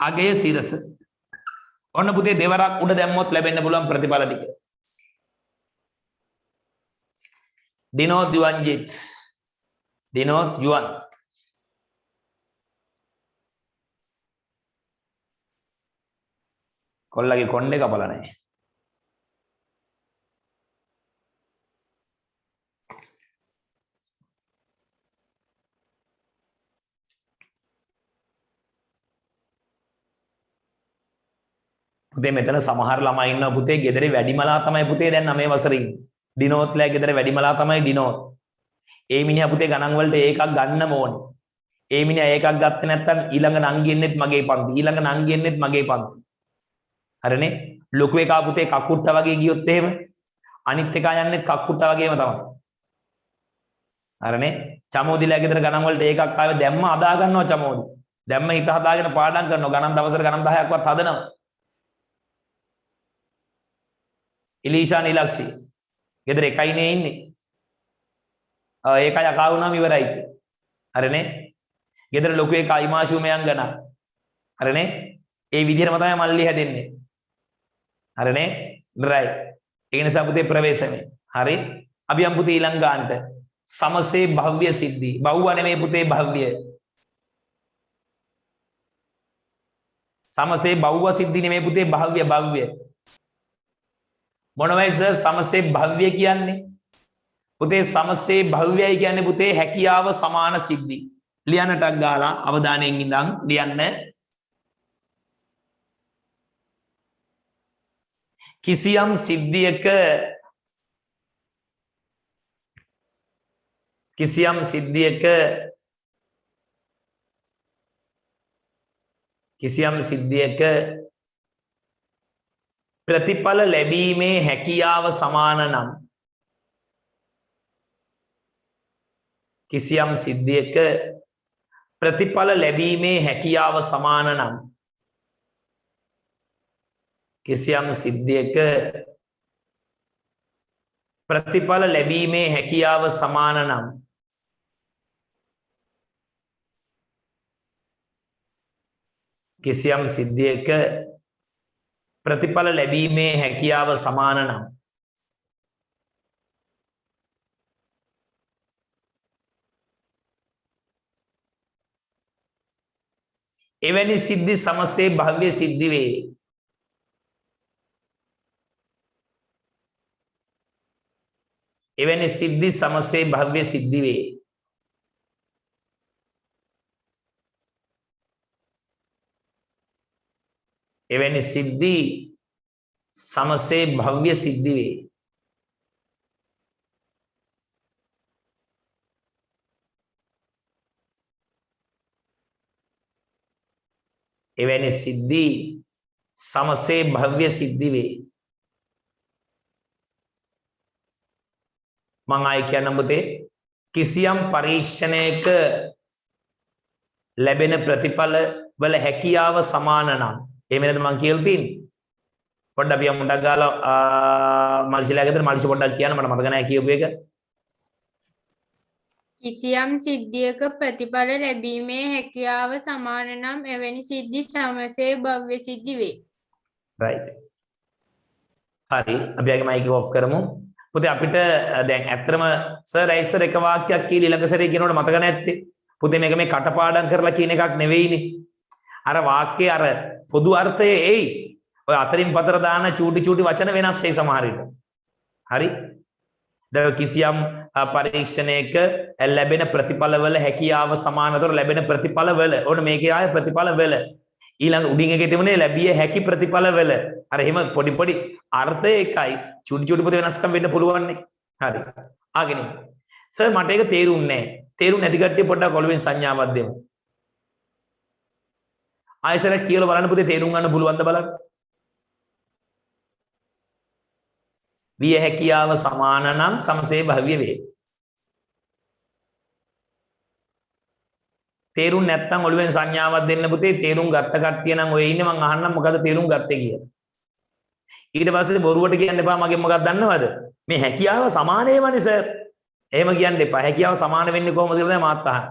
අගය සිරස. ඔන්න පුතේ දෙවරක් උඩ දැම්මොත් ලැබෙන්න පුළුවන් ප්‍රතිඵල ටික. දිනෝත් යුවන්ජිත් දිනෝත් යුවන් කොල්ලගේ කොණ්ඩේ කපලා නැහැ. පුතේ මෙතන සමහර ළමයි ඉන්නවා පුතේ ගෙදරේ වැඩිමලා තමයි පුතේ දැන් 9 වසරේ ඉන්නේ. දිනෝත්ලා ගෙදර වැඩිමලා තමයි දිනෝත්. ඒ මිනිහා පුතේ ගණන් වලට ඒකක් ගන්නම ඕනේ. ඒ මිනිහා ඒකක් ගත්තේ නැත්නම් ඊළඟ නංගියෙන්නෙත් මගේ පන්ති. ඊළඟ නංගියෙන්නෙත් මගේ පන්ති. හරිනේ? ලොකු එකා පුතේ කක්කුට්ට වගේ ගියොත් එහෙම අනිත් එකා යන්නේ කක්කුට්ට වගේම තමයි. හරිනේ? චමෝදිලා ගෙදර ගණන් වලට ඒකක් ආවේ දැම්ම අදා ගන්නවා චමෝදි. දැම්ම හිත හදාගෙන පාඩම් කරනවා. ගණන් දවසට ගණන් 10ක්වත් හදනවා. ඉලීෂා නිලක්ෂි ගෙදර එකයිනේ ඉන්නේ. ඒකයි අකා වුණාම ඉවරයි. හරිනේ? ගෙදර ලොකු එකා ඉමාෂු මෙයන්ගන. හරිනේ? ඒ විදිහටම තමයි මල්ලි හැදෙන්නේ. හරිනේ? රයිට්. ඒ නිසා පුතේ ප්‍රවේශමේ. හරි? අපි යම් පුතේ ඊළඟ ගානට සමසේ භව්‍ය සිද්ධි. බහුව නෙමෙයි පුතේ භව්‍ය. සමසේ බහුව සිද්ධි නෙමෙයි පුතේ භව්‍ය භව්‍ය. මොනවයි සර් සමසේ භව්‍ය කියන්නේ? පුතේ සමසේ භව්‍යයි කියන්නේ පුතේ හැකියාව සමාන සිද්ධි. ලියන්නටක් ගාලා අවධානයෙන් ඉඳන් ලියන්න. කිසියම් සිද්ධියක ප්‍රතිඵල ලැබීමේ හැකියාව සමාන නම් කිසියම් සිද්ධියක ප්‍රතිඵල ලැබීමේ හැකියාව සමාන නම් කිසියම් සිද්ධියක ප්‍රතිඵල ලැබීමේ හැකියාව සමාන නම් කිසියම් සිද්ධියක ප්‍රතිඵල ලැබීමේ හැකියාව සමාන නම් එවැනි සිද්ධි සමසේ භව්‍ය සිද්ධි වේ. එවැනි සිද්ධි සමසේ භව්‍ය සිද්ධි වේ. එවැනි සිද්ධි සමසේ භව්‍ය සිද්ධි වේ. එවැනි සිද්ධි සමසේ භව්‍ය සිද්ධි වේ. මම ආයි කියන්නම් පුතේ කිසියම් පරීක්ෂණයක ලැබෙන ප්‍රතිඵල වල හැකියාව සමාන නම් එහෙම නේද මම කියලා තියෙන්නේ පොඩ්ඩක් අපි යමුඩක් ගාලා මල්සිලා ගෙදර මල්සි පොඩ්ඩක් කියන්න මට මතක නැහැ කියපු එක කිසියම් සිද්ධියක ප්‍රතිඵල ලැබීමේ හැකියාව සමාන නම් එවැනි සිද්ධි සමසේ භව්‍ය සිද්ධි වේ. right හරි අපි ආගේ මයික් ඔෆ් කරමු. පුතේ අපිට දැන් ඇත්තටම සර් අයිසර් එක වාක්‍යයක් කියලා ඊළඟ සැරේ කියනකොට මතක නැත්තේ. පුතේ මේක මේ කටපාඩම් කරලා කියන එකක් නෙවෙයිනේ. අර වාක්‍යයේ අර පොදු අර්ථය එයි. ඔය අතරින් පතර දාන චූටි චූටි වචන වෙනස් වෙයි සමහර විට. හරි? දැන් කිසියම් පරීක්ෂණයක ලැබෙන ප්‍රතිඵලවල හැකියාව සමානතර ලැබෙන ප්‍රතිඵලවල ඕන මේකේ ආය ප්‍රතිඵලවල ඊළඟ උඩින් එකේ තිබුණේ ලැබිය හැකි ප්‍රතිඵලවල අර එහෙම පොඩි පොඩි අර්ථය එකයි චුටි චුටි පොත වෙනස්කම් වෙන්න පුළුවන් නේ. හරි. ආගෙන ඉන්න. සර් මට ඒක තේරුන්නේ නැහැ. තේරුම් නැති කට්ටිය පොඩ්ඩක් ඔළුවෙන් සංඥාවක් දෙමු. ආයෙසරක් කියලා බලන්න පුතේ තේරුම් ගන්න පුළුවන්ද බලන්න. විය හැකියාව සමාන නම් සමසේ භව්‍ය වේ. තේරුම් නැත්තම් ඔළුවෙන් සංඥාවක් දෙන්න පුතේ තේරුම් ගත්ත කට්ටිය නම් ඔය ඉන්නේ මං අහන්නම් මොකද තේරුම් ගත්තේ කියලා. ඊට පස්සේ බොරුවට කියන්න එපා මගෙන් මොකක්ද දන්නවද? මේ හැකියාව සමානේමනේ සර්. එහෙම කියන්න එපා. හැකියාව සමාන වෙන්නේ කොහොමද කියලා දැන් මාත් අහන්න.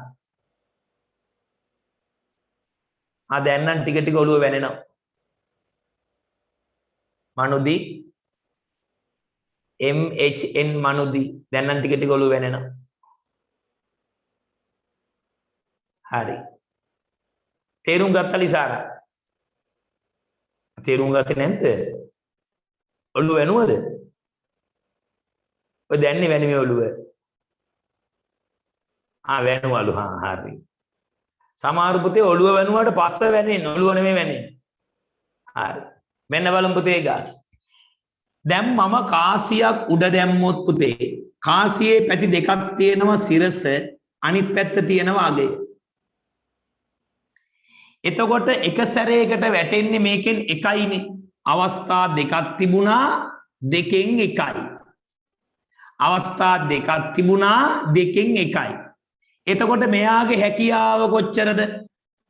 දැන් නම් ටික ටික ඔළුව වැනෙනවා. මනුදි MHN මනුදි දැන් නම් ටික ටික ඔළුව වැනෙනවා. හරි. තේරුම් ගත්තා ලිසාරා? තේරුම් ගත්තේ නැද්ද? ඔළුව වැනුවද? ඔය දැන්නේ වැනුවේ ඔළුව. වැනුවලු. හරි. සමහර පුතේ ඔළුව වැනුවාට පස්ස වැනෙන්නේ ඔළුව නෙමෙයි වැනෙන්නේ. හරි. මෙන්න බලමු පුතේ ගන්න. දැන් මම කාසියක් උඩ දැම්මොත් පුතේ කාසියේ පැති දෙකක් තියෙනවා සිරස අනිත් පැත්ත තියෙනවා අගය. එතකොට එක සැරයකට වැටෙන්නේ මේකෙන් එකයිනේ. අවස්ථා දෙකක් තිබුණා දෙකෙන් එකයි. අවස්ථා දෙකක් තිබුණා දෙකෙන් එකයි. එතකොට මෙයාගේ හැකියාව කොච්චරද?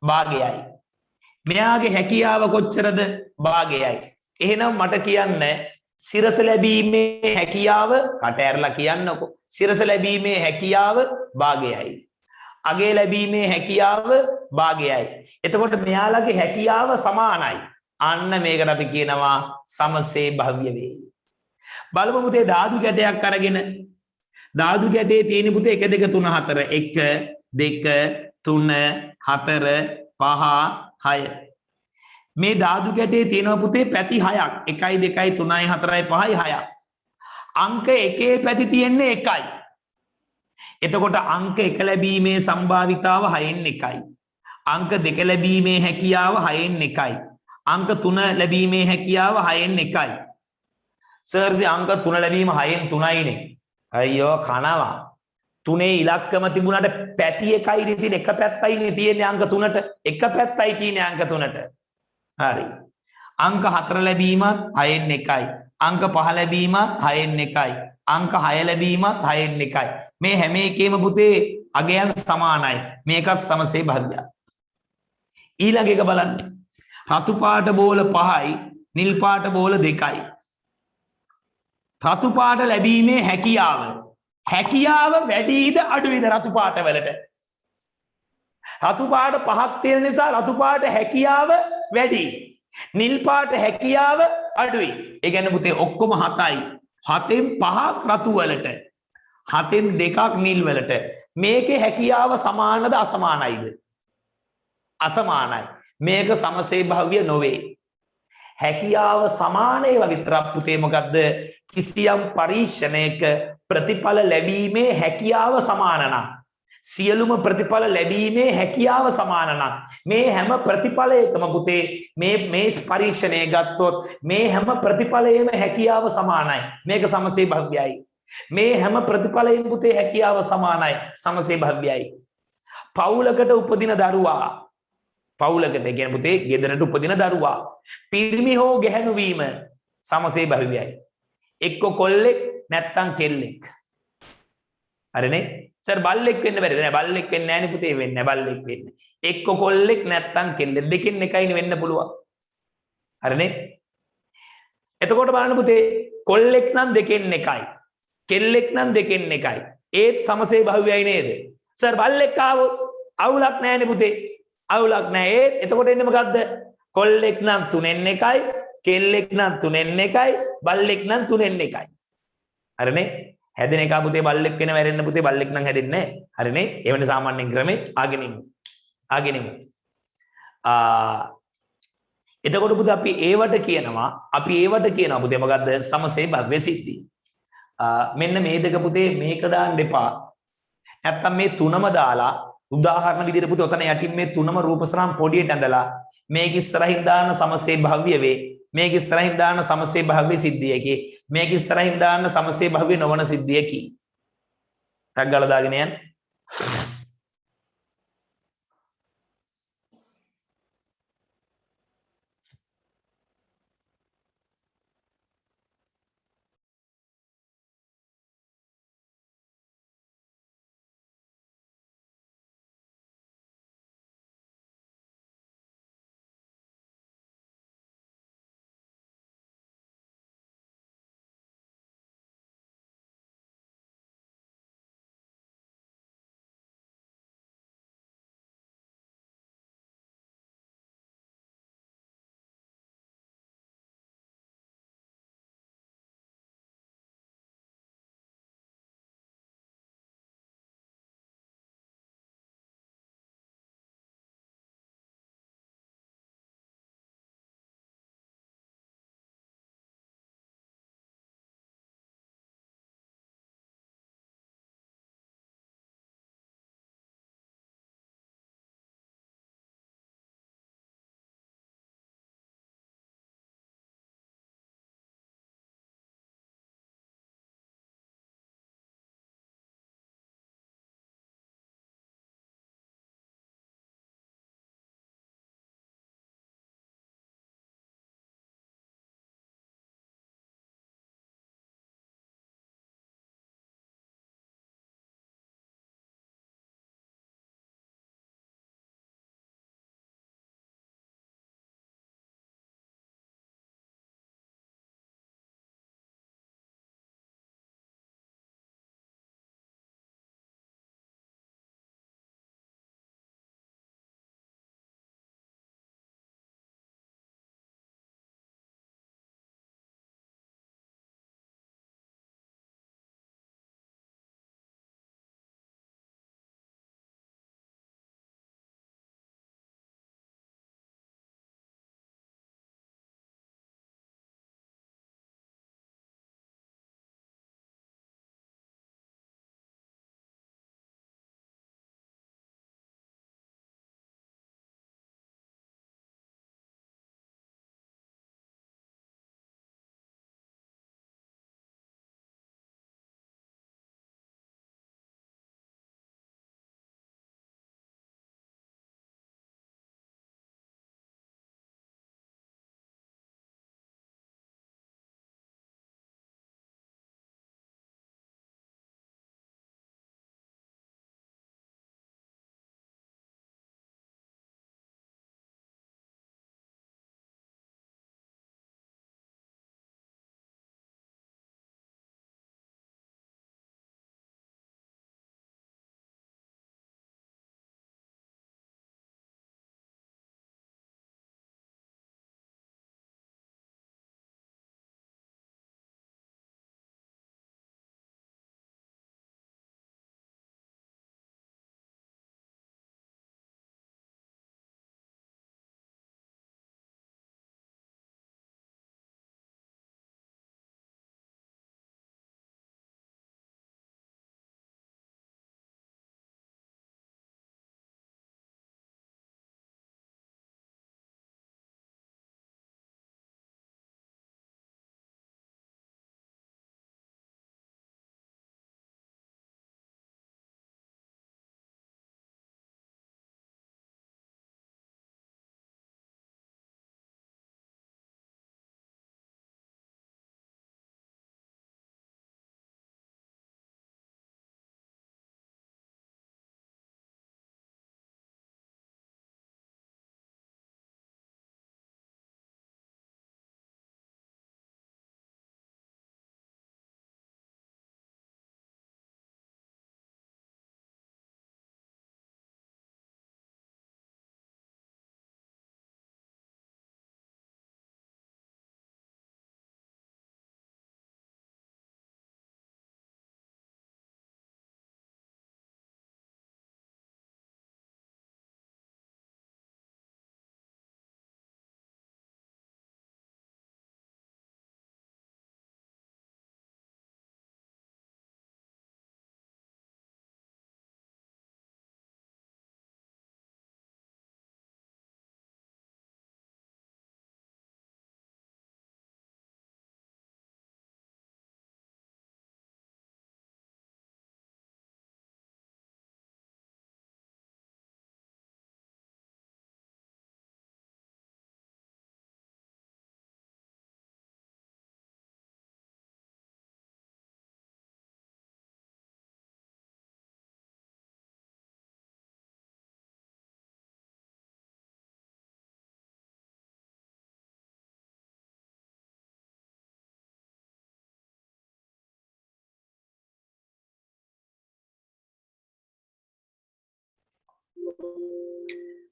භාගයයි. මෙයාගේ හැකියාව කොච්චරද? භාගයයි. එහෙනම් මට කියන්න සිරස ලැබීමේ හැකියාව කට ඇරලා කියන්නකෝ. සිරස ලැබීමේ හැකියාව භාගයයි. අගේ ලැබීමේ හැකියාව භාගයයි. එතකොට මෙයාලගේ හැකියාව සමානයි. අන්න මේකට අපි කියනවා සමසේ භව්‍ය වේ. බලමු පුතේ ධාතු කැටයක් අරගෙන ධාතු කැටේ තියෙන පුතේ 1 2 3 4 1 2 3 4 5 6 මේ ධාතු කැටේ තියෙනවා පුතේ පැති 6ක් 1 2 3 4 5 6ක් අංක 1 පැති තියෙන්නේ 1යි. එතකොට අංක 1 ලැබීමේ සම්භාවිතාව 6න් 1යි. අංක 2 ලැබීමේ හැකියාව 6න් 1යි. අංක 3 ලැබීමේ හැකියාව 6න් 1යි. සර් අංක 3 ලැබීම 6න් 3යිනේ. අයියෝ කනවා. 3 ඉලක්කම තිබුණාට පැති එකයි තියෙන එක පැත්තයිනේ තියෙන්නේ අංක 3ට. එක පැත්තයි තියෙන්නේ අංක 3ට. හරි. අංක 4 ලැබීමත් 6න් 1යි. අංක 5 ලැබීමත් 6න් 1යි. අංක 6 ලැබීමත් 6න් 1යි. මේ හැම එකේම පුතේ අගයන් සමානයි. මේකත් සමසේ භාග්‍යය. ඊළඟ එක බලන්න. රතු පාට බෝල 5යි නිල් පාට බෝල 2යි. රතු පාට ලැබීමේ හැකියාව වැඩිද අඩුයිද රතු පාට වලට? රතු පාට 5ක් තියෙන නිසා රතු පාට හැකියාව වැඩි. නිල් පාට හැකියාව අඩුයි. ඒ කියන්නේ පුතේ ඔක්කොම 7යි. 7න් 5ක් රතු වලට. 7න් 2ක් නිල් වලට. මේකේ හැකියාව සමානද අසමානයිද? අසමානයි. මේක සමසේභාව්‍ය නොවේ. හැකියාව සමාන ඒවා විතරක් පුතේ මොකද්ද? කිසියම් පරීක්ෂණයක ප්‍රතිඵල ලැබීමේ හැකියාව සමාන නම් සියලුම ප්‍රතිඵල ලැබීමේ හැකියාව සමාන නම් මේ හැම ප්‍රතිඵලයකම පුතේ මේ පරීක්ෂණය ගත්තොත් මේ හැම ප්‍රතිඵලයේම හැකියාව සමානයි. මේක සමසේභාව්‍යයි. මේ හැම ප්‍රතිඵලයෙම පුතේ හැකියාව සමානයි. සමසේභාව්‍යයි. පවුලකට උපදින දරුවා පවුලකට කියන්නේ පුතේ ගෙදරට උපදින දරුවා පිරිමි හෝ ගැහැණු වීම සමසේභාව්‍යයි. එක්ක කොල්ලෙක් නැත්තම් කෙල්ලෙක්. හරිනේ? සර් බල්ලෙක් වෙන්න බැරිද? නෑ බල්ලෙක් වෙන්නේ නෑනේ පුතේ වෙන්නේ නෑ බල්ලෙක් වෙන්නේ. එක්ක කොල්ලෙක් නැත්තම් කෙල්ලෙක් දෙකෙන් එකයිනේ වෙන්න පුළුවන්. හරිනේ? එතකොට බලන්න පුතේ කොල්ලෙක් නම් දෙකෙන් එකයි. කෙල්ලෙක් නම් දෙකෙන් එකයි. ඒත් සමසේභාව්‍යයි නේද? සර් බල්ලෙක් ආවොත් අවුලක් නෑනේ පුතේ. අවුලක් නෑ. ඒත් එතකොට එන්නේ මොකද්ද? කොල්ලෙක් නම් 3න් එකයි, කෙල්ලෙක් නම් 3න් එකයි, බල්ලෙක් නම් 3න් එකයි. හරිනේ? හැදෙන එක පුතේ බල්ලෙක් වෙන වැරෙන්න පුතේ බල්ලෙක් නම් හැදෙන්නේ නැහැ. හරිනේ? ඒ වෙන සාමාන්‍ය ක්‍රමේ ආගෙනිමු. එතකොට පුතේ අපි ඒවට කියනවා පුතේ මොකද්ද? සමසේභාව්‍ය සිද්ධිය. මෙන්න මේ දෙක පුතේ මේක දාන්න එපා. නැත්තම් මේ තුනම දාලා උදාහරණ විදිහට පුතේ ඔතන යටින් මේ තුනම රූපසරම් පොඩියට ඇඳලා මේක ඉස්සරහින් දාන්න සමසේභාව්‍ය වේ. මේක ඉස්සරහින් දාන්න සමසේභාව්‍ය සිද්ධියකි. මේක ඉස්සරහින් දාන්න සමසේභාව්‍ය නොවන සිද්ධියකි. ටක් ගාලා දාගෙන යන්න.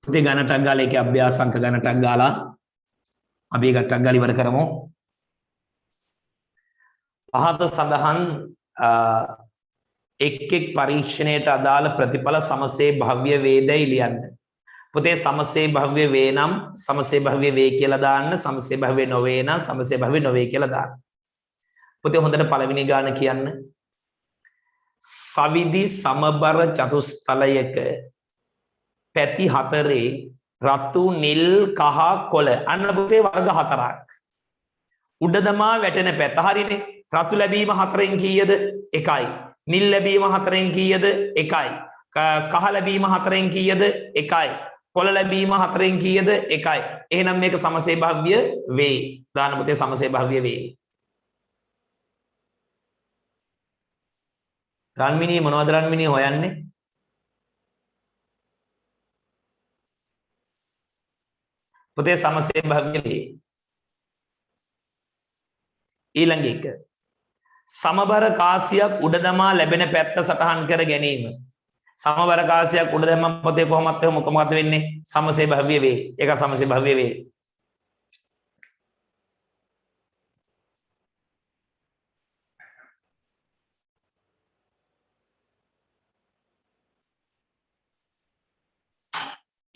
පුතේ ගණටක් ගාලා ඒකේ අභ්‍යාස අංක ගණටක් ගාලා අපි ඒක ටක් ගාලා ඉවර කරමු. පහත සඳහන් එක් එක් පරීක්ෂණයට අදාළ ප්‍රතිඵල සමසේ භව්‍ය වේදයි ලියන්න. පුතේ සමසේ භව්‍ය වේ නම් සමසේ භව්‍ය වේ කියලා දාන්න, සමසේ භව්‍ය නොවේ නම් සමසේ භව්‍ය නොවේ කියලා දාන්න. පුතේ හොඳට පළවෙනි ගාන කියන්න. සවිදි සමබර චතුස්තලයක පැති හතරේ රතු නිල් කහ කොළ අන්න පුතේ වර්ග හතරක්. උඩ දමා වැටෙන පැත හරිනේ. රතු ලැබීම හතරෙන් කීයද? 1යි. නිල් ලැබීම හතරෙන් කීයද? 1යි. කහ ලැබීම හතරෙන් කීයද? 1යි. කොළ ලැබීම හතරෙන් කීයද? 1යි. එහෙනම් මේක සමසේ භව්‍ය වේ. දාන පුතේ සමසේ භව්‍ය වේ. රන්මිනී මොනවද රන්මිනී හොයන්නේ? පුතේ සමසේ භව්‍ය වේ. ඊළඟ එක සමබර කාසියක් උඩ දමා ලැබෙන පැත්ත සටහන් කර ගැනීම. සමබර කාසියක් උඩ දැම්මම පුතේ කොහොමද මොකක්ද වෙන්නේ? සමසේ භව්‍ය වේ. ඒක සමසේ භව්‍ය වේ.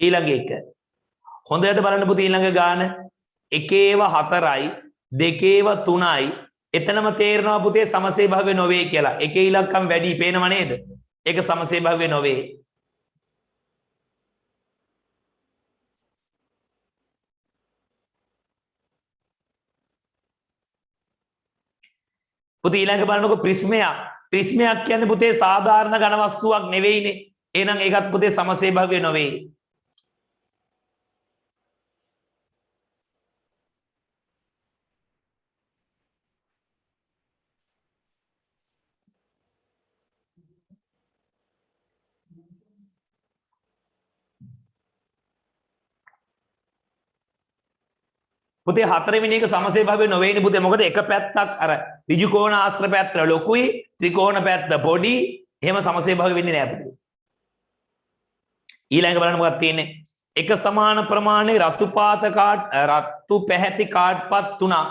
ඊළඟ එක හොඳට බලන්න පුතේ ඊළඟ ගාන එකේව 4යි දෙකේව 3යි එතනම තේරෙනවා පුතේ සමසේ භව්‍ය නොවේ කියලා. එකේ ඉලක්කම් වැඩි පේනව නේද? ඒක සමසේ භව්‍ය නොවේ. පුතේ ඊළඟ බලනකො ප්‍රිස්මයක්. ප්‍රිස්මයක් කියන්නේ පුතේ සාධාරණ ඝන වස්තුවක් නෙවෙයිනේ. එහෙනම් ඒකත් පුතේ සමසේ භව්‍ය නොවේ. පුතේ හතරවෙනි එක සමසේ භව්‍ය නොවේනේ පුතේ. මොකද එක පැත්තක් අර ඍජු කෝණ ආශ්‍ර පැත්ත ලොකුයි, ත්‍රිකෝණ පැත්ත පොඩි. එහෙම සමසේ භව්‍ය වෙන්නේ නැහැ පුතේ. ඊළඟ බලන්න මොකක්ද තියෙන්නේ? එක සමාන ප්‍රමාණයේ රතු පැහැති කාඩ්පත් 3,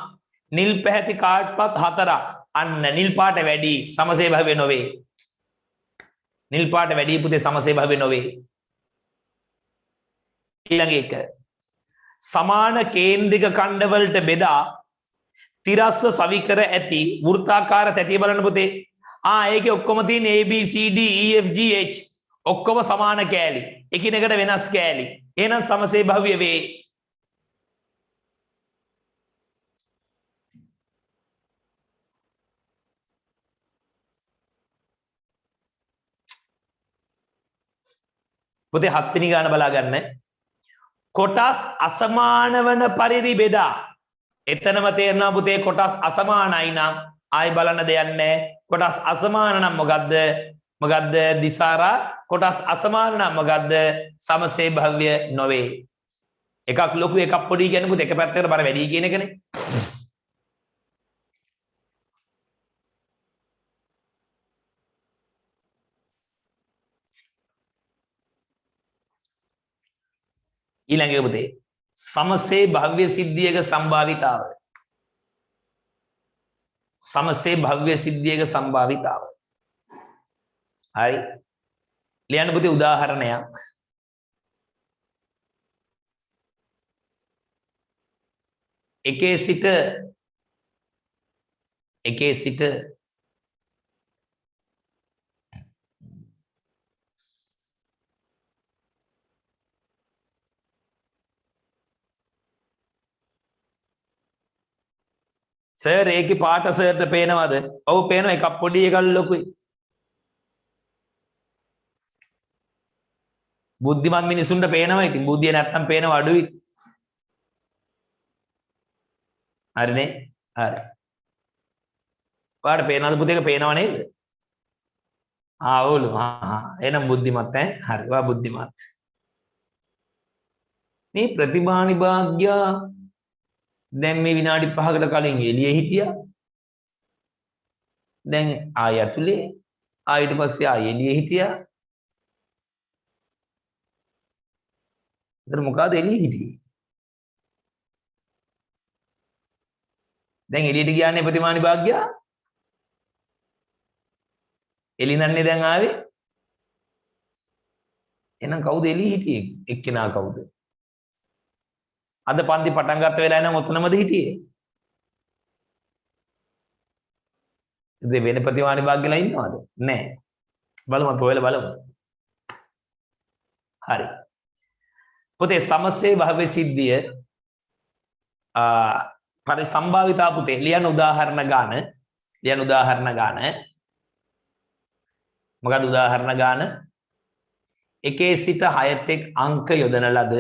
නිල් පැහැති කාඩ්පත් 4. අන්න නිල් පාට වැඩි සමසේ භව්‍ය නොවේ. නිල් පාට වැඩි පුතේ සමසේ භව්‍ය නොවේ. ඊළඟ එක සමාන කේන්ද්‍රික ඛණ්ඩ වලට බෙදා තිරස්ව සවිකර ඇති වෘත්තාකාර තැටිය බලන්න පුතේ. ඒකේ ඔක්කොම තියෙන A B C D E F G H ඔක්කොම සමාන කෑලි. එකිනෙකට වෙනස් කෑලි. එහෙනම් සමසේ භව්‍ය වේ. පුතේ 7 වෙනි ගාන බලා ගන්න. කොටස් අසමාන වන පරිදි බෙදා. එතනම තේරෙනවා පුතේ කොටස් අසමානයි නම් ආයි බලන්න දෙයක් නැහැ. කොටස් අසමාන නම් මොකද්ද? මොකද්ද දිසාරා? කොටස් අසමාන නම් මොකද්ද? සමසේ භව්‍ය නොවේ. එකක් ලොකු එකක් පොඩි කියන්නේ පුතේ එක පැත්තකට බර වැඩි කියන එකනේ. ඊළඟ එක පුතේ සමසේ භව්‍ය සිද්ධියක සම්භාවිතාව. සමසේ භව්‍ය සිද්ධියක සම්භාවිතාව. හරි. ලියන්න පුතේ උදාහරණයක්. එකේ සිට සර් ඒකේ පාට සර්ට පේනවද? ඔව් පේනවා. එකක් පොඩි එකක් ලොකුයි. බුද්ධිමත් මිනිසුන්ට පේනවා. ඉතින් බුද්ධිය නැත්තම් පේනව අඩුයි. හරිනේ? හරි. පාට පේනවද පුතේ? ඒක පේනව නේද? ඔව්ලු. එහෙනම් බුද්ධිමත් ඈ. හරි. ඔයා බුද්ධිමත්. මේ ප්‍රතිභානි භාග්‍ය දැන් මේ විනාඩි 5කට කලින් එළියේ හිටියා. දැන් ආය ඇතුලේ ඊට පස්සේ ආය එළියේ හිටියා. එතන මොකද එළිය හිටියේ? දැන් එළියට ගියානේ ප්‍රතිමානි භාග්‍යා. එළිනන්නේ දැන් ආවේ. එහෙනම් කවුද එළිය හිටියේ? එක්කෙනා කවුද? අද පන්ති පටන් ගත්ත වෙලාවේ නම් ඔතනමද හිටියේ? ඉතින් වෙන ප්‍රතිමානි භාග්‍යලා ඉන්නවද? නැහැ. බලමු අපි ඔයලා බලමු. හරි. පුතේ සමසේ භව්‍ය සිද්ධිය පරිසම්භාවිතා පුතේ ලියන උදාහරණ ගාන මොකද උදාහරණ ගාන 1 සිට 6 තෙක් අංක යොදන ලද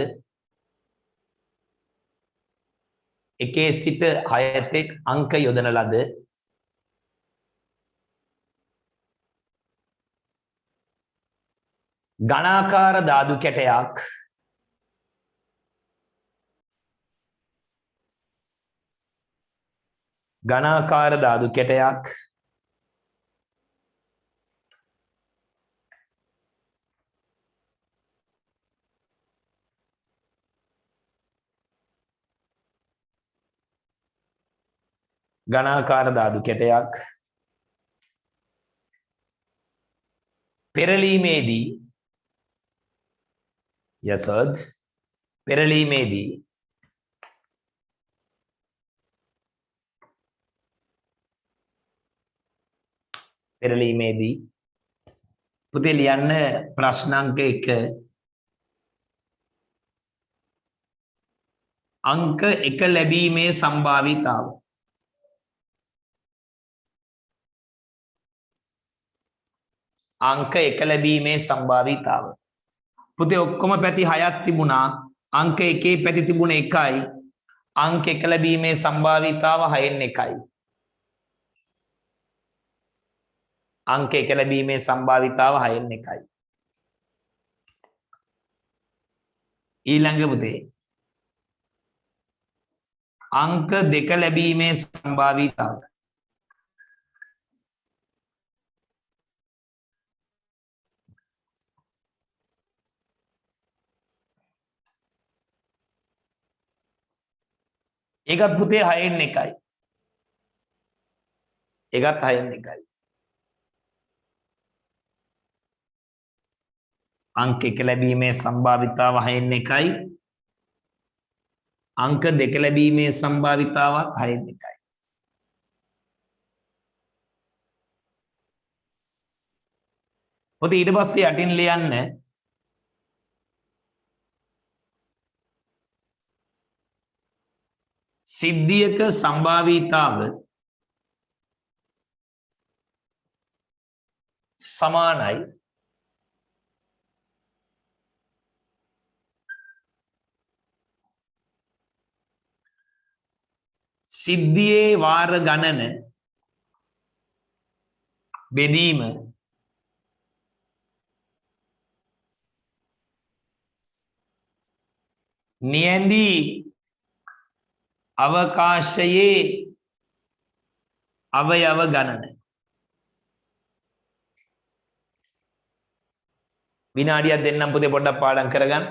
1 සිට 6 තෙක් අංක යොදන ලද ගණාකාර ධාතු කැටයක් පෙරලීමේදී පුතේ ලියන්න ප්‍රශ්නාංක 1 අංක 1 ලැබීමේ සම්භාවිතාව පුතේ ඔක්කොම පැති 6ක් තිබුණා අංක 1 පැති තිබුණ 1යි අංක 1 ලැබීමේ සම්භාවිතාව 6න් 1යි අංක 1 ලැබීමේ සම්භාවිතාව 6න් 1යි ඊළඟ පුතේ අංක 2 ලැබීමේ සම්භාවිතාව ඒකත් පුතේ 6න් 1යි අංක 1 ලැබීමේ සම්භාවිතාව 6න් 1යි අංක 2 ලැබීමේ සම්භාවිතාවත් 6න් 1යි පුතේ ඊට පස්සේ යටින් ලියන්න සිද්ධියක සම්භාවිතාව සමානයි සිද්ධියේ වාර ගණන බෙදීම නියැඳී අවකාශයේ අවයව ගණන විනාඩියක් දෙන්නම් පුතේ පොඩ්ඩක් පාඩම් කරගන්න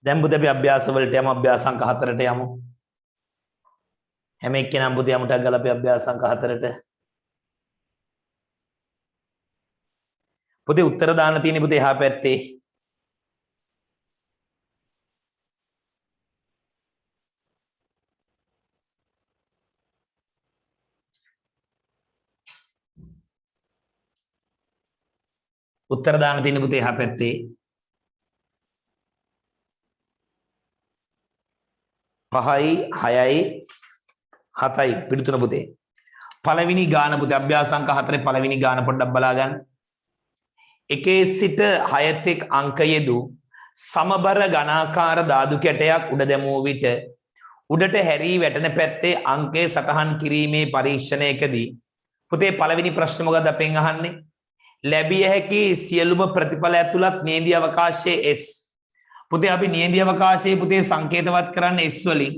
දැන් පුතේ අපි අභ්‍යාස වලට යමු අභ්‍යාස අංක 4ට යමු හැම එක්කෙනාම පුතේ යමුටක් ගාලා අපි අභ්‍යාස අංක 4ට පුතේ උත්තර දාන්න තියෙන්නේ පුතේ එහා පැත්තේ උත්තර දාන්න තියෙන්නේ පුතේ එහා පැත්තේ 5යි 6යි 7යි පිටුතුන පුතේ පළවෙනි ගාන පුතේ අභ්‍යාස අංක 4 පළවෙනි ගාන පොඩ්ඩක් බලා ගන්න 1 සිට 6 තෙක් අංක යෙදූ සමබර ඝනාකාර ධාතු කැටයක් උඩ දැමූ විට උඩට හැරී වැටෙන පැත්තේ අංකය සටහන් කිරීමේ පරීක්ෂණයකදී පුතේ පළවෙනි ප්‍රශ්නේ මොකක්ද අපෙන් අහන්නේ ලැබිය හැකි සියලුම ප්‍රතිඵල ඇතුළත් නියඳි අවකාශයේ S පුතේ අපි නියඳි අවකාශයේ පුතේ සංකේතවත් කරන්නේ S වලින්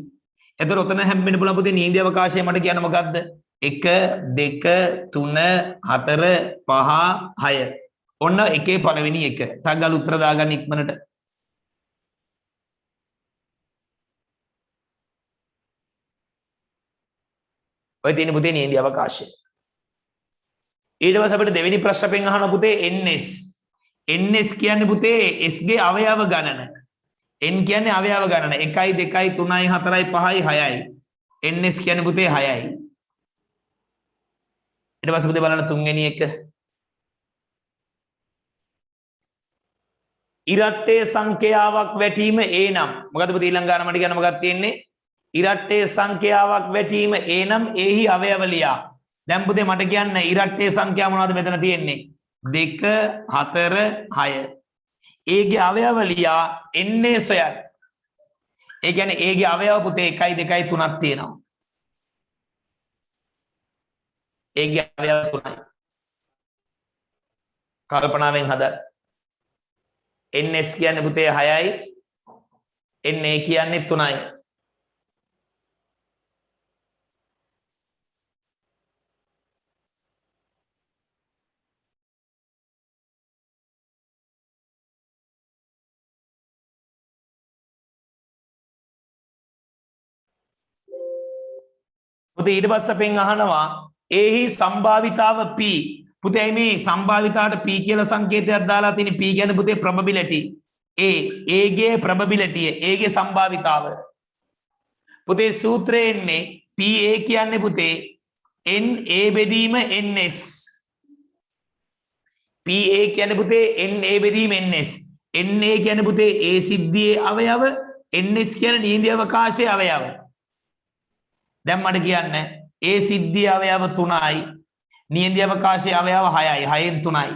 එතකොට ඔතන හැම්බෙන්න පුළුවන් පුතේ නියඳි අවකාශය මට කියන්න මොකද්ද 1 2 3 4 5 6 ඔන්න එකේ පළවෙනි එක තග්ගල උත්තර දාගන්න ඉක්මනට ඔය තියෙන පුතේ නියඳි අවකාශය ඊට පස්සේ අපිට දෙවෙනි ප්‍රශ්නෙන් අහන පුතේ ns කියන්නේ පුතේ s ගේ අවයව ගණන n කියන්නේ අවයව ගණන 1 2 3 4 5 6යි ns කියන්නේ පුතේ 6යි ඊට පස්සේ පුතේ බලන්න තුන්වෙනි එක ඉරට්ටේ සංඛ්‍යාවක් වැටීම a නම් මොකද පුතේ ඊළඟ ගාන මට කියන්න මොකක්ද තියෙන්නේ ඉරට්ටේ සංඛ්‍යාවක් වැටීම a නම් එහි අවයව ලියා දැන් පුතේ මට කියන්න ඉරට්ටේ සංඛ්‍යාව මොනවද මෙතන තියෙන්නේ 2 4 6 a ගේ අවයව ලියා ns සොයන්න ඒ කියන්නේ a ගේ අවයව පුතේ 1 2 3ක් තියෙනවා a ගේ අවයව 3යි කල්පනාවෙන් හදන්න ns කියන්නේ පුතේ 6යි na කියන්නේ 3යි පුතේ ඊට පස්සේ අපෙන් අහනවා එහි සම්භාවිතාව p පුතේ මේ සම්භාවිතාවට p කියලා සංකේතයක් දාලා තියෙන p කියන්නේ පුතේ probability a ගේ probability a ගේ සම්භාවිතාව පුතේ සූත්‍රයේ එන්නේ pa කියන්නේ පුතේ na බෙදීම ns pa කියන්නේ පුතේ na බෙදීම ns na කියන්නේ පුතේ a සිද්ධියේ අවයව ns කියන්නේ නියඳි අවකාශයේ අවයව දැන් මට කියන්න ඒ සිද්ධිය අවයව 3යි නියඳි අවකාශයේ අවයව 6යි 6න් 3යි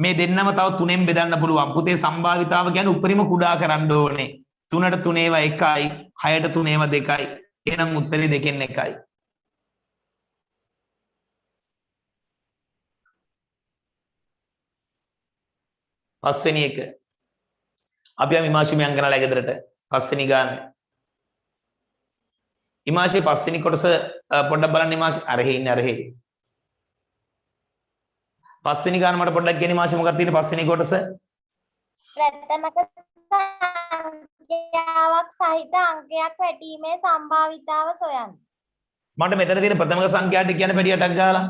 මේ දෙන්නම තව 3ෙන් බෙදන්න පුළුවන් පුතේ සම්භාවිතාව කියන්නේ උපරිම කුඩා කරන්න ඕනේ 3ට 3 ඒවා 1යි 6ට 3 ඒවා 2යි එහෙනම් උත්තරේ දෙකෙන් එකයි පස්වෙනි එක අපි යමු ඉමාශි මංගනලා ගෙදරට පස්වෙනි ගාන ඉමාශේ පස්වෙනි කොටස පොඩ්ඩක් බලන්න ඉමාශේ අරහේ ඉන්නේ අරහේ පස්වෙනි ගාන මට පොඩ්ඩක් කියන්න ඉමාශේ මොකක්ද තියෙන්නේ පස්වෙනි කොටස ප්‍රථමක සංඛ්‍යාවක් සහිත අංකයක් වැටීමේ සම්භාවිතාව සොයන්න මට මෙතන තියෙන ප්‍රථමක සංඛ්‍යාවට කියන්න පැටියටක් ගාලා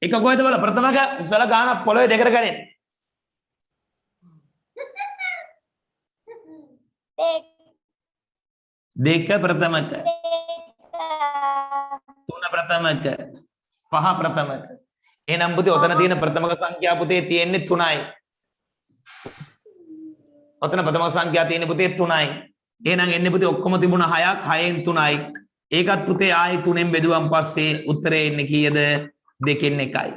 එක කොහෙද බල ප්‍රථමක උසල ගානක් පොළවේ දෙකට ගන්නේ දෙක ප්‍රථමක තුන ප්‍රථමක පහ ප්‍රථමක එහෙනම් පුතේ ඔතන තියෙන ප්‍රථමක සංඛ්‍යා පුතේ තියෙන්නේ 3යි ඔතන ප්‍රථමක සංඛ්‍යා තියෙන්නේ පුතේ 3යි එහෙනම් එන්නේ පුතේ ඔක්කොම තිබුණා 6ක් 6න් 3යි ඒකත් පුතේ ආයි 3ෙන් බෙදුවන් පස්සේ උත්තරේ එන්නේ කීයද දෙකෙන් එකයි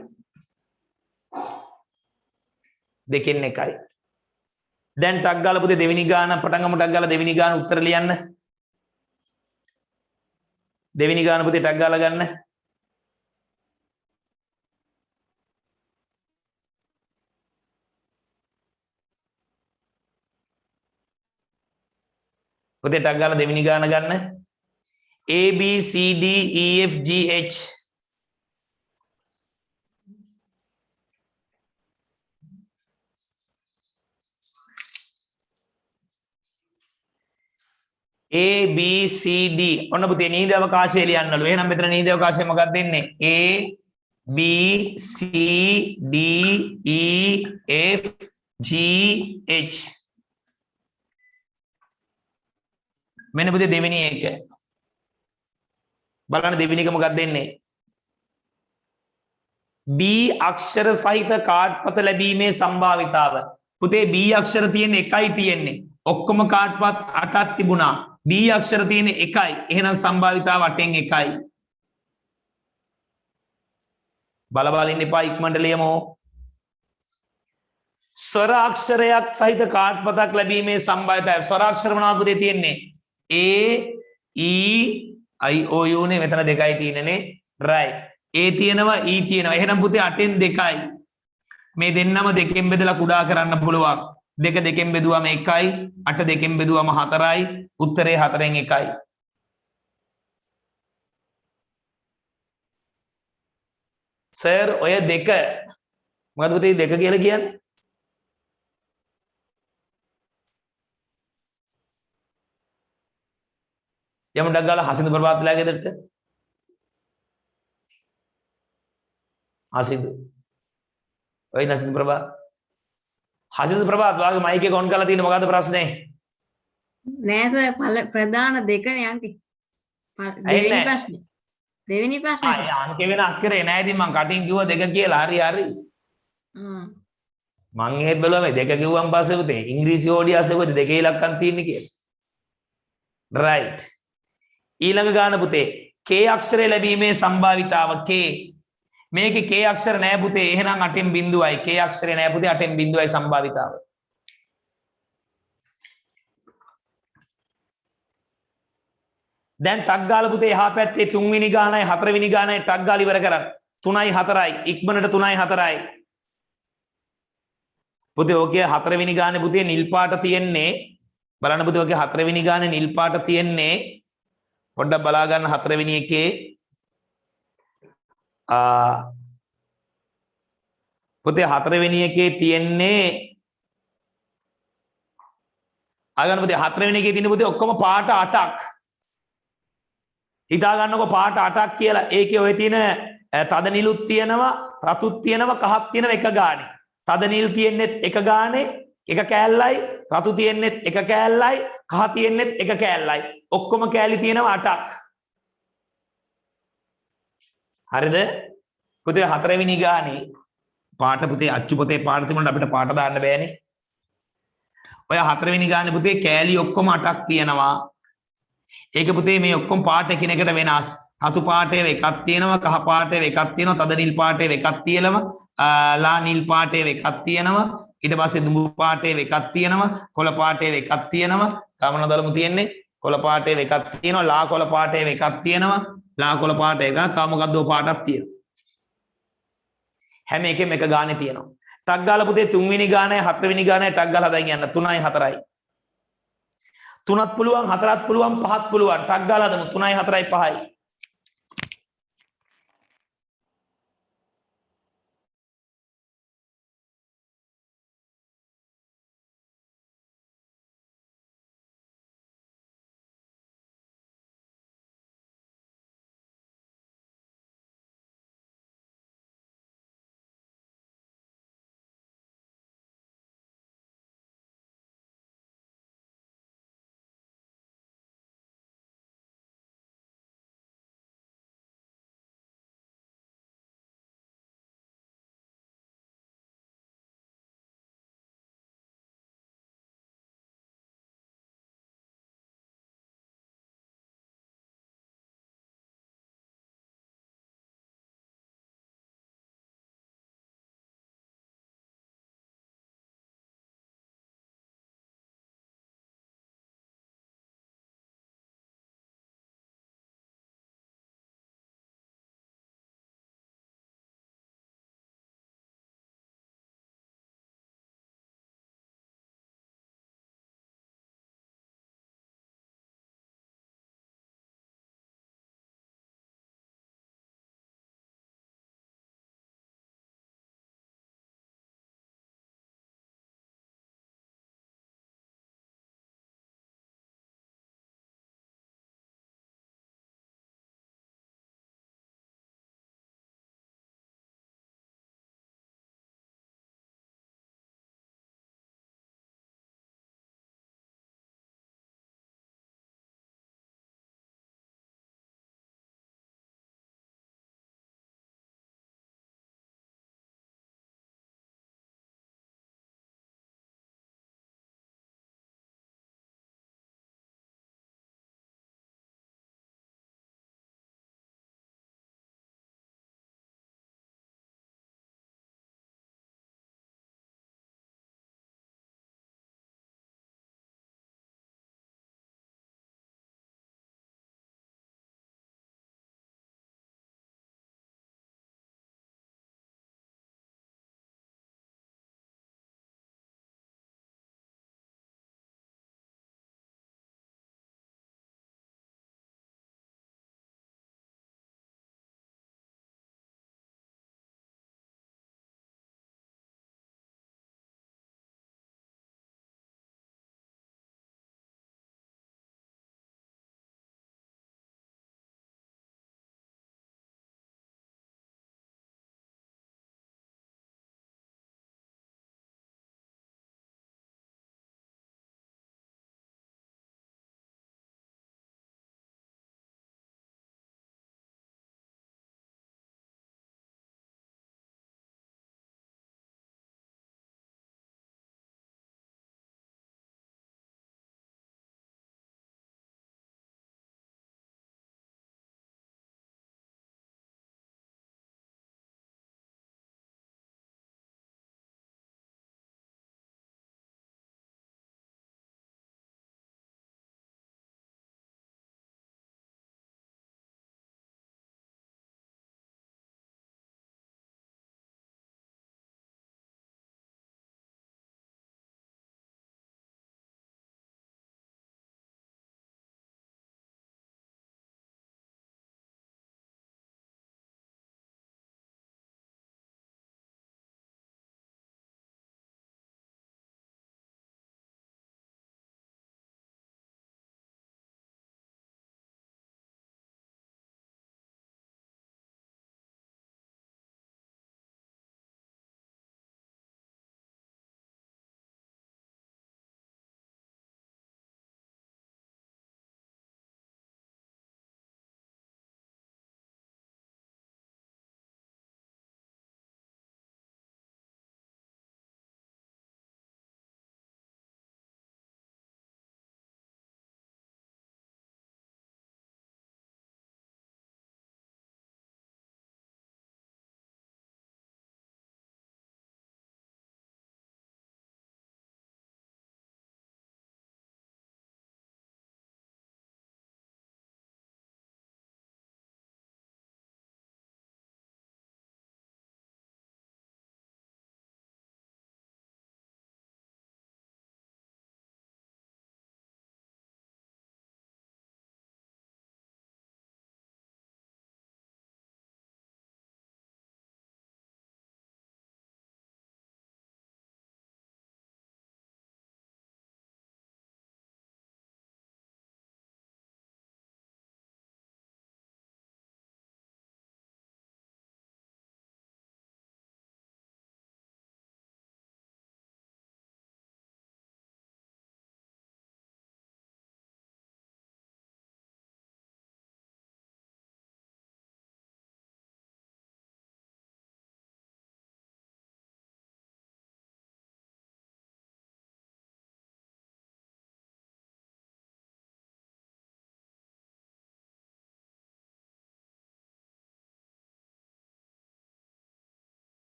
දෙකෙන් එකයි දැන් ටක් ගාලා පුතේ දෙවෙනි ගාන පටන් ගමු ටක් ගාලා දෙවෙනි ගාන උත්තර ලියන්න දෙවෙනි ගාන පුතේ ටක් ගාලා ගන්න පුතේ ටක් ගාලා දෙවෙනි ගාන ගන්න A B C D E F G H A B C D ඔන්න පුතේ නීති අවකාශය ලියන්නලු. එහෙනම් මෙතන නීති අවකාශය මොකක්ද දෙන්නේ? A B C D E F G H. මෙන්න පුතේ දෙවෙනි එක. බලන්න දෙවෙනි එක මොකක්ද දෙන්නේ? B අක්ෂර සහිත කාඩ්පත ලැබීමේ සම්භාවිතාව. පුතේ B අක්ෂර තියෙන එකයි තියෙන්නේ. ඔක්කොම කාඩ්පත් 8ක් තිබුණා. B අක්ෂර තියෙන එකයි. එහෙනම් සම්භාවිතාව 8න් එකයි. බල ඉන්න එපා ඉක්මනට ලියමු. ස්වර අක්ෂරයක් සහිත කාඩ්පතක් ලැබීමේ සම්භාවිතාව. ස්වර අක්ෂර මොනවද පුතේ තියෙන්නේ? A E I O U නේ මෙතන දෙකයි තියෙන්නේ. right. A තියෙනවා E තියෙනවා. එහෙනම් පුතේ 8න් 2යි. මේ දෙන්නම දෙකෙන් බෙදලා කුඩා කරන්න පුළුවන්. 2 දෙකෙන් බෙදුවම 1යි, 8 දෙකෙන් බෙදුවම 4යි. උත්තරේ 4න් 1යි. සර් ඔය දෙක මොකද පුතේ දෙක කියලා කියන්නේ? යමු ඩක් ගාලා හසින්දු ප්‍රභාත්ලාගේ ගෙදරට. හසින්දු. ඔය හසින්දු ප්‍රභාත්. හසින්දු ප්‍රභාත් වාගේ මයික් එක ඔන් කරලා තියෙන මොකද්ද ප්‍රශ්නේ? නෑ සර් ප්‍රධාන දෙකනේ අංකේ. දෙවෙනි ප්‍රශ්නේ. දෙවෙනි ප්‍රශ්නේ. අංක වෙනස් කරේ නෑ ඉතින් මං කටින් කිව්වා දෙක කියලා. හරි හරි. මං එහෙත් බැලුවා මේ දෙක කිව්වන් පස්සේ පුතේ ඉංග්‍රීසි ඕඩියස් එකේ දෙකේ ඉලක්කම් තියෙන්නේ කියලා. right. ඊළඟ ගාන පුතේ K අක්ෂරය ලැබීමේ සම්භාවිතාව K. මේකේ K අක්ෂර නෑ පුතේ. එහෙනම් 8න් බිඳුවයි. K අක්ෂරය නෑ පුතේ. 8න් බිඳුවයි සම්භාවිතාව. දැන් ටක් ගාලා පුතේ එහා පැත්තේ 3 වෙනි ගානයි 4 වෙනි ගානයි ටක් ගාලා ඉවර කරන්න. 3යි 4යි ඉක්මනට 3යි 4යි. පුතේ ඔකේ 4 වෙනි ගානේ පුතේ නිල් පාට තියෙන්නේ. බලන්න පුතේ ඔකේ 4 වෙනි ගානේ නිල් පාට තියෙන්නේ. පොඩ්ඩක් බලා ගන්න 4 වෙනි එකේ පුතේ 4 වෙනි එකේ තියෙන්නේ ආගන්න පුතේ 4 වෙනි එකේ තියෙන පුතේ ඔක්කොම පාට 8ක්. හිතා ගන්නකො පාට 8ක් කියලා. ඒකේ ඔය තියෙන තද නිලුත් තියෙනවා, රතුත් තියෙනවා, කහක් තියෙනවා එක ගානේ. තද නිල් තියෙන්නෙත් එක ගානේ එක කෑල්ලයි, රතු තියෙන්නෙත් එක කෑල්ලයි, කහ තියෙන්නෙත් එක කෑල්ලයි. ඔක්කොම කෑලි තියෙනවා 8ක්. හරිද? පුතේ 4 වෙනි ගානේ පාට පුතේ අච්චු පොතේ පාට තිබුණාට අපිට පාට දාන්න බෑනේ. ඔය 4 වෙනි ගානේ පුතේ කෑලි ඔක්කොම 8ක් තියෙනවා. ඒක පුතේ මේ ඔක්කොම පාට එකිනෙකට වෙනස්. රතු පාටේ එකක් තියෙනවා, කහ පාටේ එකක් තියෙනවා, තද නිල් පාටේ එකක් තියෙනවා, ලා නිල් පාටේ එකක් තියෙනවා, ඊට පස්සේ දුඹු පාටේ එකක් තියෙනවා, කොළ පාටේ එකක් තියෙනවා. තමන දලමු තියෙන්නේ කොළ පාටේ එකක් තියෙනවා, ලා කොළ පාටේ එකක් තියෙනවා, ලා කොළ පාට එකක්, තව මොකද්ද පාටක් තියෙනවා. හැම එකෙම එක ගානේ තියෙනවා. ටක් ගාලා පුතේ 3 වෙනි ගානයි 4 වෙනි ගානයි ටක් ගාලා හදන් යන්න 3යි 4යි. 3ත් පුළුවන් 4ත් පුළුවන් 5ත් පුළුවන්. ටක් ගාලා හදමු 3යි 4යි 5යි.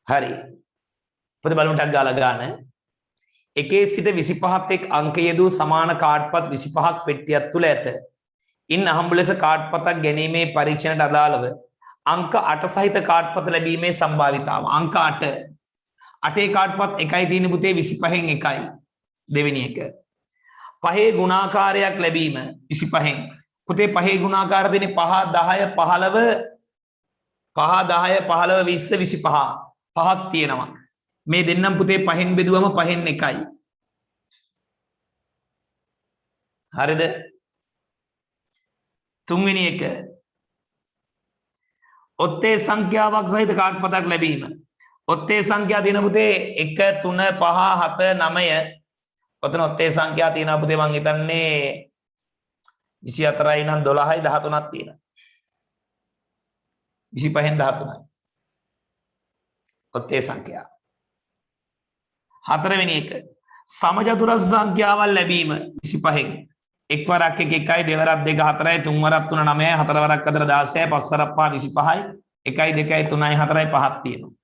හරි. පොත බලමු ටක් ගාලා ගන්න. 1 සිට 25ත් එක් අංක යෙදූ සමාන කාඩ්පත් 25ක් පෙට්ටියක් තුල ඇත. ඉන් අහඹු ලෙස කාඩ්පතක් ගැනීමේ පරීක්ෂණයට අදාළව අංක 8 සහිත කාඩ්පත ලැබීමේ සම්භාවිතාව. අංක 8. 8 කාඩ්පත් එකයි තියෙන පුතේ 25න් එකයි. දෙවෙනි එක. 5 ගුණාකාරයක් ලැබීම 25න්. පුතේ 5 ගුණාකාර දෙන්නේ 5 10 15 5 10 15 20 25 පහක් තියෙනවා. මේ දෙන්නම් පුතේ 5න් බෙදුවම 5න් එකයි. හරිද? තුන්වෙනි එක. ඔත්තේ සංඛ්‍යාවක් සහිත කාඩ්පතක් ලැබීම. ඔත්තේ සංඛ්‍යා තියෙන පුතේ 1 3 5 7 9. ඔතන ඔත්තේ සංඛ්‍යා තියෙනවා පුතේ මං හිතන්නේ 24යි නම් 12යි 13ක් තියෙනවා. 25න් 13යි. ඔත්තේ සංඛ්‍යා. හතරවෙනි එක. සමචතුරස් සංඛ්‍යාවල් ලැබීම 25න්. එක් වරක් 1 1යි දෙවරක් 2 4යි තුන් වරක් 3 9යි හතර වරක් 4 16යි පස් වරක් 5 25යි 1යි 2යි 3යි 4යි 5ක් තියෙනවා.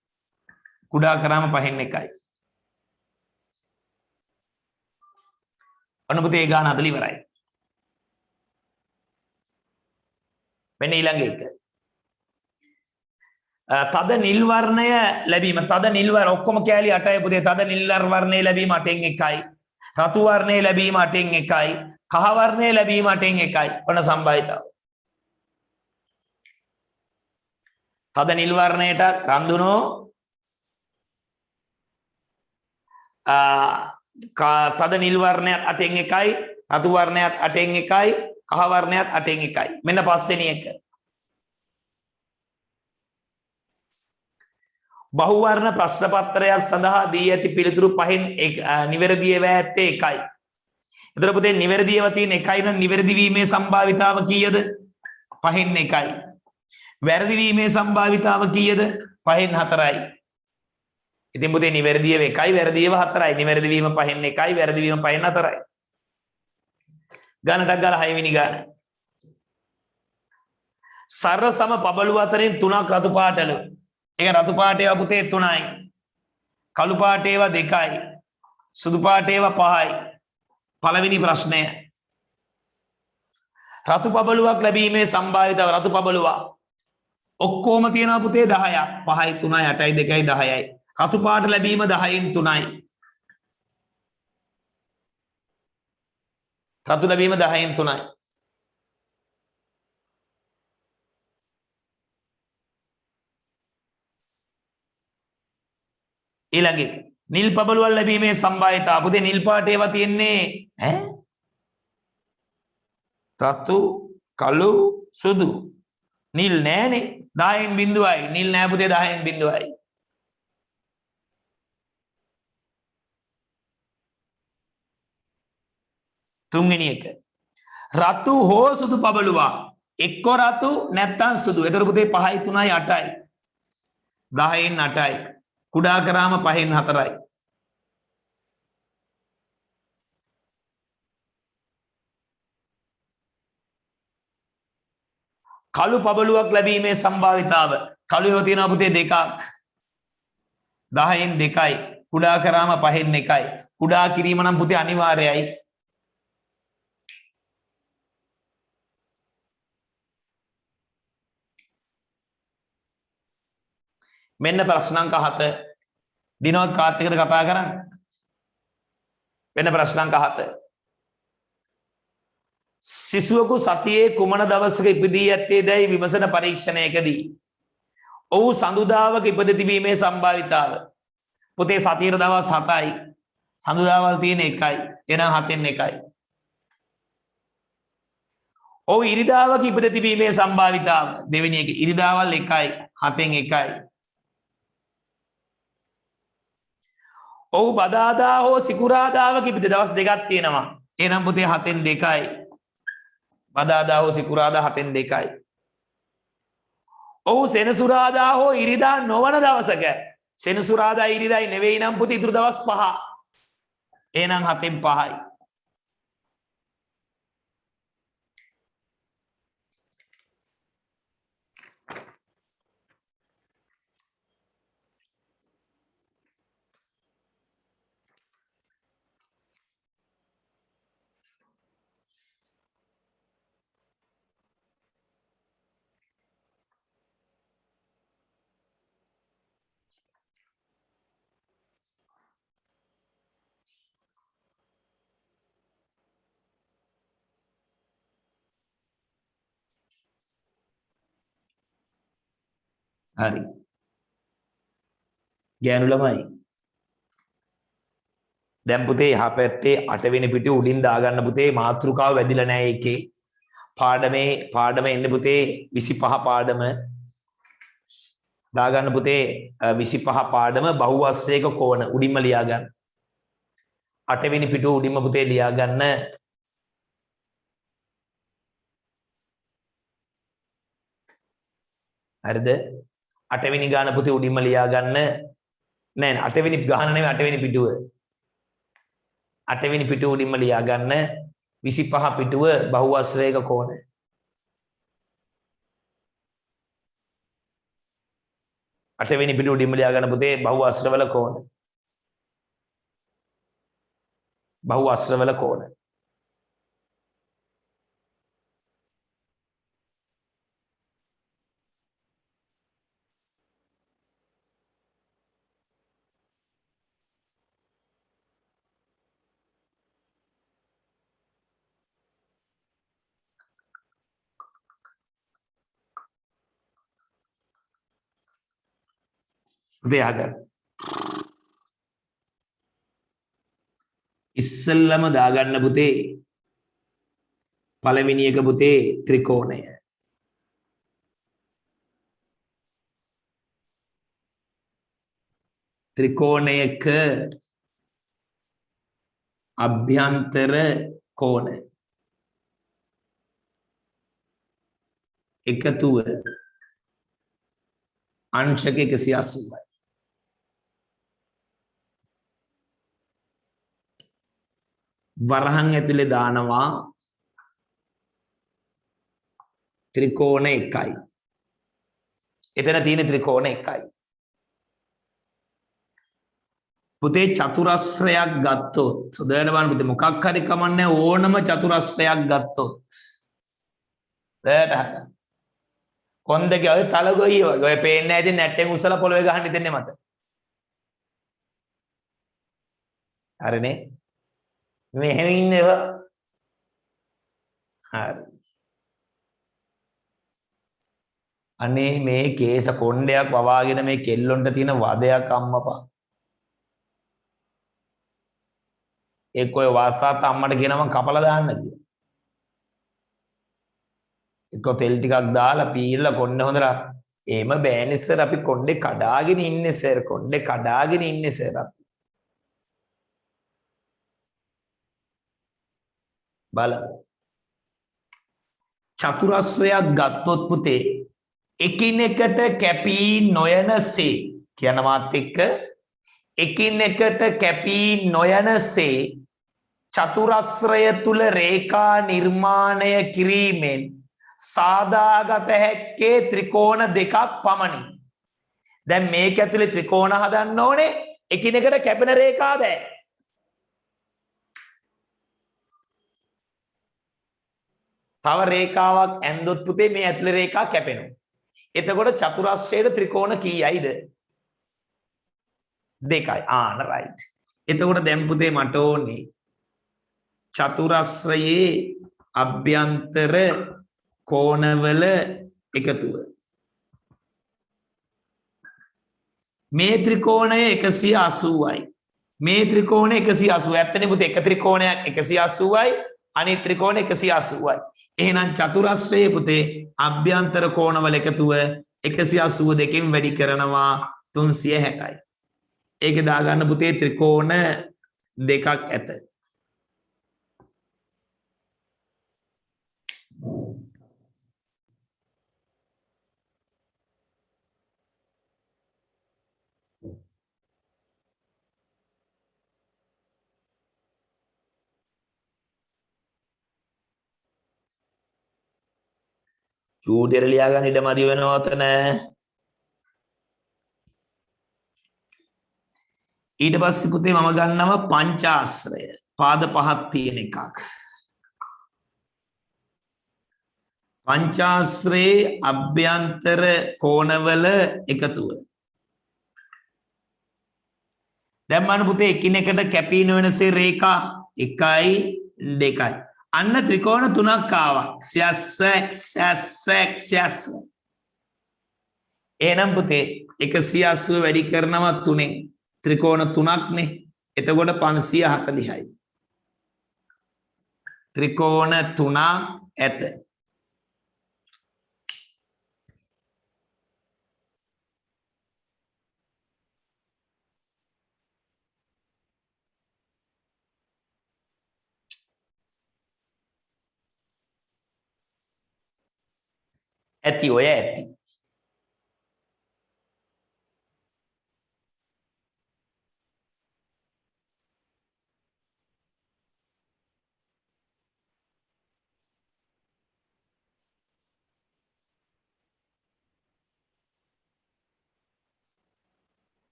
කුඩා කරාම 5න් එකයි. අන්න පුතේ ගාන 40 ඉවරයි. මෙන්න ඊළඟ එක. තද නිල් වර්ණය ලැබීම. තද නිල් වර්ණ ඔක්කොම කෑලි 8යි පුතේ. තද නිල් වර්ණය ලැබීම 8න් එකයි. රතු වර්ණය ලැබීම 8න් එකයි. කහ වර්ණය ලැබීම 8න් එකයි. ඔන්න සම්භාවිතාව. තද නිල් වර්ණයට රඳුනෝ තද නිල් වර්ණයත් 8න් එකයි. රතු වර්ණයත් 8න් එකයි. කහ වර්ණයත් 8න් එකයි. මෙන්න පස්වෙනි එක. බහුවර්ණ ප්‍රශ්න පත්‍රයක් සඳහා දී ඇති පිළිතුරු 5න් නිවැරදිව ඇත්තේ 1යි. එතකොට පුතේ නිවැරදිව තියෙන 1යි නම් නිවැරදි වීමේ සම්භාවිතාව කීයද? 5න් 1යි. වැරදි වීමේ සම්භාවිතාව කීයද? 5න් 4යි. ඉතින් පුතේ නිවැරදිව 1යි වැරදිව 4යි. නිවැරදි වීම 5න් 1යි වැරදි වීම 5න් 4යි. ගණටක් ගාලා 6 වෙනි ගාන. සර්ව සම බබළු අතරින් 3ක් රතු පාටලු. ඒක රතු පාට ඒවා පුතේ 3යි. කළු පාට ඒවා 2යි. සුදු පාට ඒවා 5යි. පළවෙනි ප්‍රශ්නය. රතු බබළුවක් ලැබීමේ සම්භාවිතාව රතු බබළුවා. ඔක්කොම තියෙනවා පුතේ 10ක්. 5යි 3යි 8යි 2යි 10යි. රතු පාට ලැබීම 10න් 3යි. රතු ලැබීම 10න් 3යි. ඊළඟ එක. නිල් බබළුවල් ලැබීමේ සම්භාවිතාව පුතේ නිල් පාට ඒවා තියෙන්නේ රතු කළු සුදු. නිල් නෑනේ 10න් 0යි. නිල් නෑ පුතේ 10න් 0යි. තුන්වෙනි එක. රතු හෝ සුදු බබළුවා එක්ක රතු නැත්තම් සුදු. එතකොට පුතේ 5යි 3යි 8යි. 10න් 8යි. කුඩා කරාම 5න් 4යි. කළු බබළුවක් ලැබීමේ සම්භාවිතාව කළුව තියෙනවා පුතේ 2ක්. 10න් 2යි. කුඩා කරාම 5න් 1යි. කුඩා කිරීම නම් පුතේ අනිවාර්යයි. මෙන්න ප්‍රශ්නාංක 7. දිනවත් කාත් එක්කද කතා කරන්නේ? වෙන ප්‍රශ්නාංක 7. සිසුවෙකු සතියේ කුමන දවසක ඉපදී ඇත්තේ දැයි විමසන පරීක්ෂණයකදී ඔහු සඳුදාවක ඉපද තිබීමේ සම්භාවිතාව පුතේ සතියේ දවස් 7යි. සඳුදාවල් තියෙන 1යි. එහෙනම් 7න් 1යි. ඔහු ඉරිදාවක ඉපද තිබීමේ සම්භාවිතාව දෙවෙනි එක. ඉරිදාවල් 1යි. 7න් 1යි. ඔහු බදාදා හෝ සිකුරාදාවක ඉපද දවස් 2ක් තියෙනවා. එහෙනම් පුතේ 7න් 2යි. බදාදා හෝ සිකුරාදා 7න් 2යි. ඔහු සෙනසුරාදා හෝ ඉරිදා නොවන දවසක සෙනසුරාදා ඉරිදායි නෙවෙයි නම් පුතේ ඉතුරු දවස් 5. එහෙනම් 7න් 5යි. හරි. ගෑනු ළමයි. දැන් පුතේ එහා පැත්තේ 8 වෙනි පිටුවේ උඩින් දාගන්න පුතේ මාතෘකාව වැදිලා නැහැ ඒකේ. පාඩම එන්නේ පුතේ 25 පාඩම. දාගන්න පුතේ 25 පාඩම බහුවස්ත්‍රයක කෝණ උඩින්ම ලියා ගන්න. 8 වෙනි පිටුව උඩින්ම පුතේ ලියා ගන්න. හරිද? 8 වෙනි ගාන පුතේ උඩින්ම ලියා ගන්න. නෑ 8 වෙනි ගාන නෙමෙයි 8 වෙනි පිටුව. 8 වෙනි පිටුව උඩින්ම ලියා ගන්න. 25 පිටුව බහුවස්ත්‍රයක කෝණ. අටවෙනි පිටු උඩින්ම ලියා ගන්න පුතේ බහුවස්ත්‍රවල කෝණ. බහුවස්ත්‍රවල කෝණ. දෙහගන්න. ඉස්සෙල්ලම දාගන්න පුතේ පළවෙනි එක පුතේ ත්‍රිකෝණය. ත්‍රිකෝණයක අභ්‍යන්තර කෝණ එකතුව අංශක 180යි. වරහන් ඇතුලේ දානවා ත්‍රිකෝණ 1යි. එතන තියෙන ත්‍රිකෝණ 1යි. පුතේ චතුරස්‍රයක් ගත්තොත් සොදවන්න බලන්න පුතේ මොකක් හරි කමන්නේ ඕනම චතුරස්‍රයක් ගත්තොත් දැට හද කොන්දේ ඔය තලගොයිය වගේ ඔය පේන්නේ නැති නැට්ටෙන් උස්සලා පොළවේ ගහන්න ඉතින්නේ මට. හරිනේ මෙහෙම ඉන්නේ හරි. අනේ මේ කේස කොණ්ඩයක් වවාගෙන මේ කෙල්ලොන්ට තියෙන වදයක් අම්මපා. ඒක ඔය වාසාත අම්මට කියනවා කපලා දාන්න කියලා. එක්ක තෙල් ටිකක් දාලා පීරලා කොණ්ඩ හොඳට එහෙම බෑනේ සර් අපි කොණ්ඩේ කඩාගෙන ඉන්නේ සර් කොණ්ඩේ කඩාගෙන ඉන්නේ සර් අපි. බලන්න. චතුරස්‍රයක් ගත්තොත් පුතේ එකිනෙකට කැපී නොයනසේ කියන මාත් එක්ක එකිනෙකට කැපී නොයනසේ චතුරස්‍රය තුල රේඛා නිර්මාණය කිරීමෙන් සාදාගත හැක්කේ ත්‍රිකෝණ දෙකක් පමණි. දැන් මේක ඇතුලේ ත්‍රිකෝණ හදන්න ඕනේ එකිනෙකට කැපෙන රේඛා බෑ. තව රේඛාවක් ඇන්දොත් පුතේ මේ ඇතුලේ රේඛා කැපෙනවා. එතකොට චතුරස්‍රයේ ත්‍රිකෝණ කීයයිද? දෙකයි. ආන රයිට්. එතකොට දැන් පුතේ මට ඕනේ චතුරස්‍රයේ අභ්‍යන්තර කෝණවල එකතුව. මේ ත්‍රිකෝණය 180යි. මේ ත්‍රිකෝණය 180. ඇත්තනේ පුතේ එක ත්‍රිකෝණයක් 180යි අනිත් ත්‍රිකෝණය 180යි. එහෙනම් චතුරස්‍රයේ පුතේ අභ්‍යන්තර කෝණවල එකතුව 182කින් වැඩි කරනවා 360යි. ඒක දාගන්න පුතේ ත්‍රිකෝණ දෙකක් ඇත. චූටියට ලියා ගන්න ඉඩ මදි වෙනවා ඔතන. ඊට පස්සේ පුතේ මම ගන්නවා පංචාශ්‍රය. පාද පහක් තියෙන එකක්. පංචාශ්‍රයේ අභ්‍යන්තර කෝණවල එකතුව. දැන් මම පුතේ එකිනෙකට කැපී නොවනසේ රේඛා 1යි 2යි. අන්න ත්‍රිකෝණ තුනක් ආවා. එහෙනම් පුතේ 180 වැඩි කරනවා 3ෙන් ත්‍රිකෝණ 3ක්නේ. එතකොට 540යි. ත්‍රිකෝණ 3ක් ඇත. ඇති ඔය ඇති.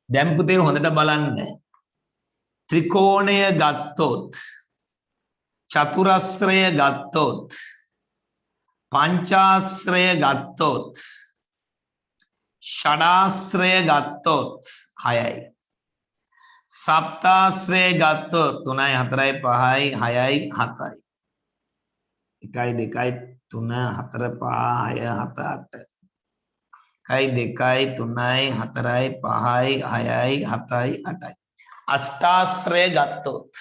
දැන් පුතේ හොඳට බලන්න. ත්‍රිකෝණය ගත්තොත් චතුරස්‍රය ගත්තොත් පංචාශ්‍රය ගත්තොත් ෂඩාශ්‍රය ගත්තොත් 6යි. සප්තාශ්‍රය ගත්තොත් 3යි 4යි 5යි 6යි 7යි. 1යි 2යි 3 4 5 6 7 8. 1යි 2යි 3යි 4යි 5යි 6යි 7යි 8යි. අෂ්ටාශ්‍රය ගත්තොත්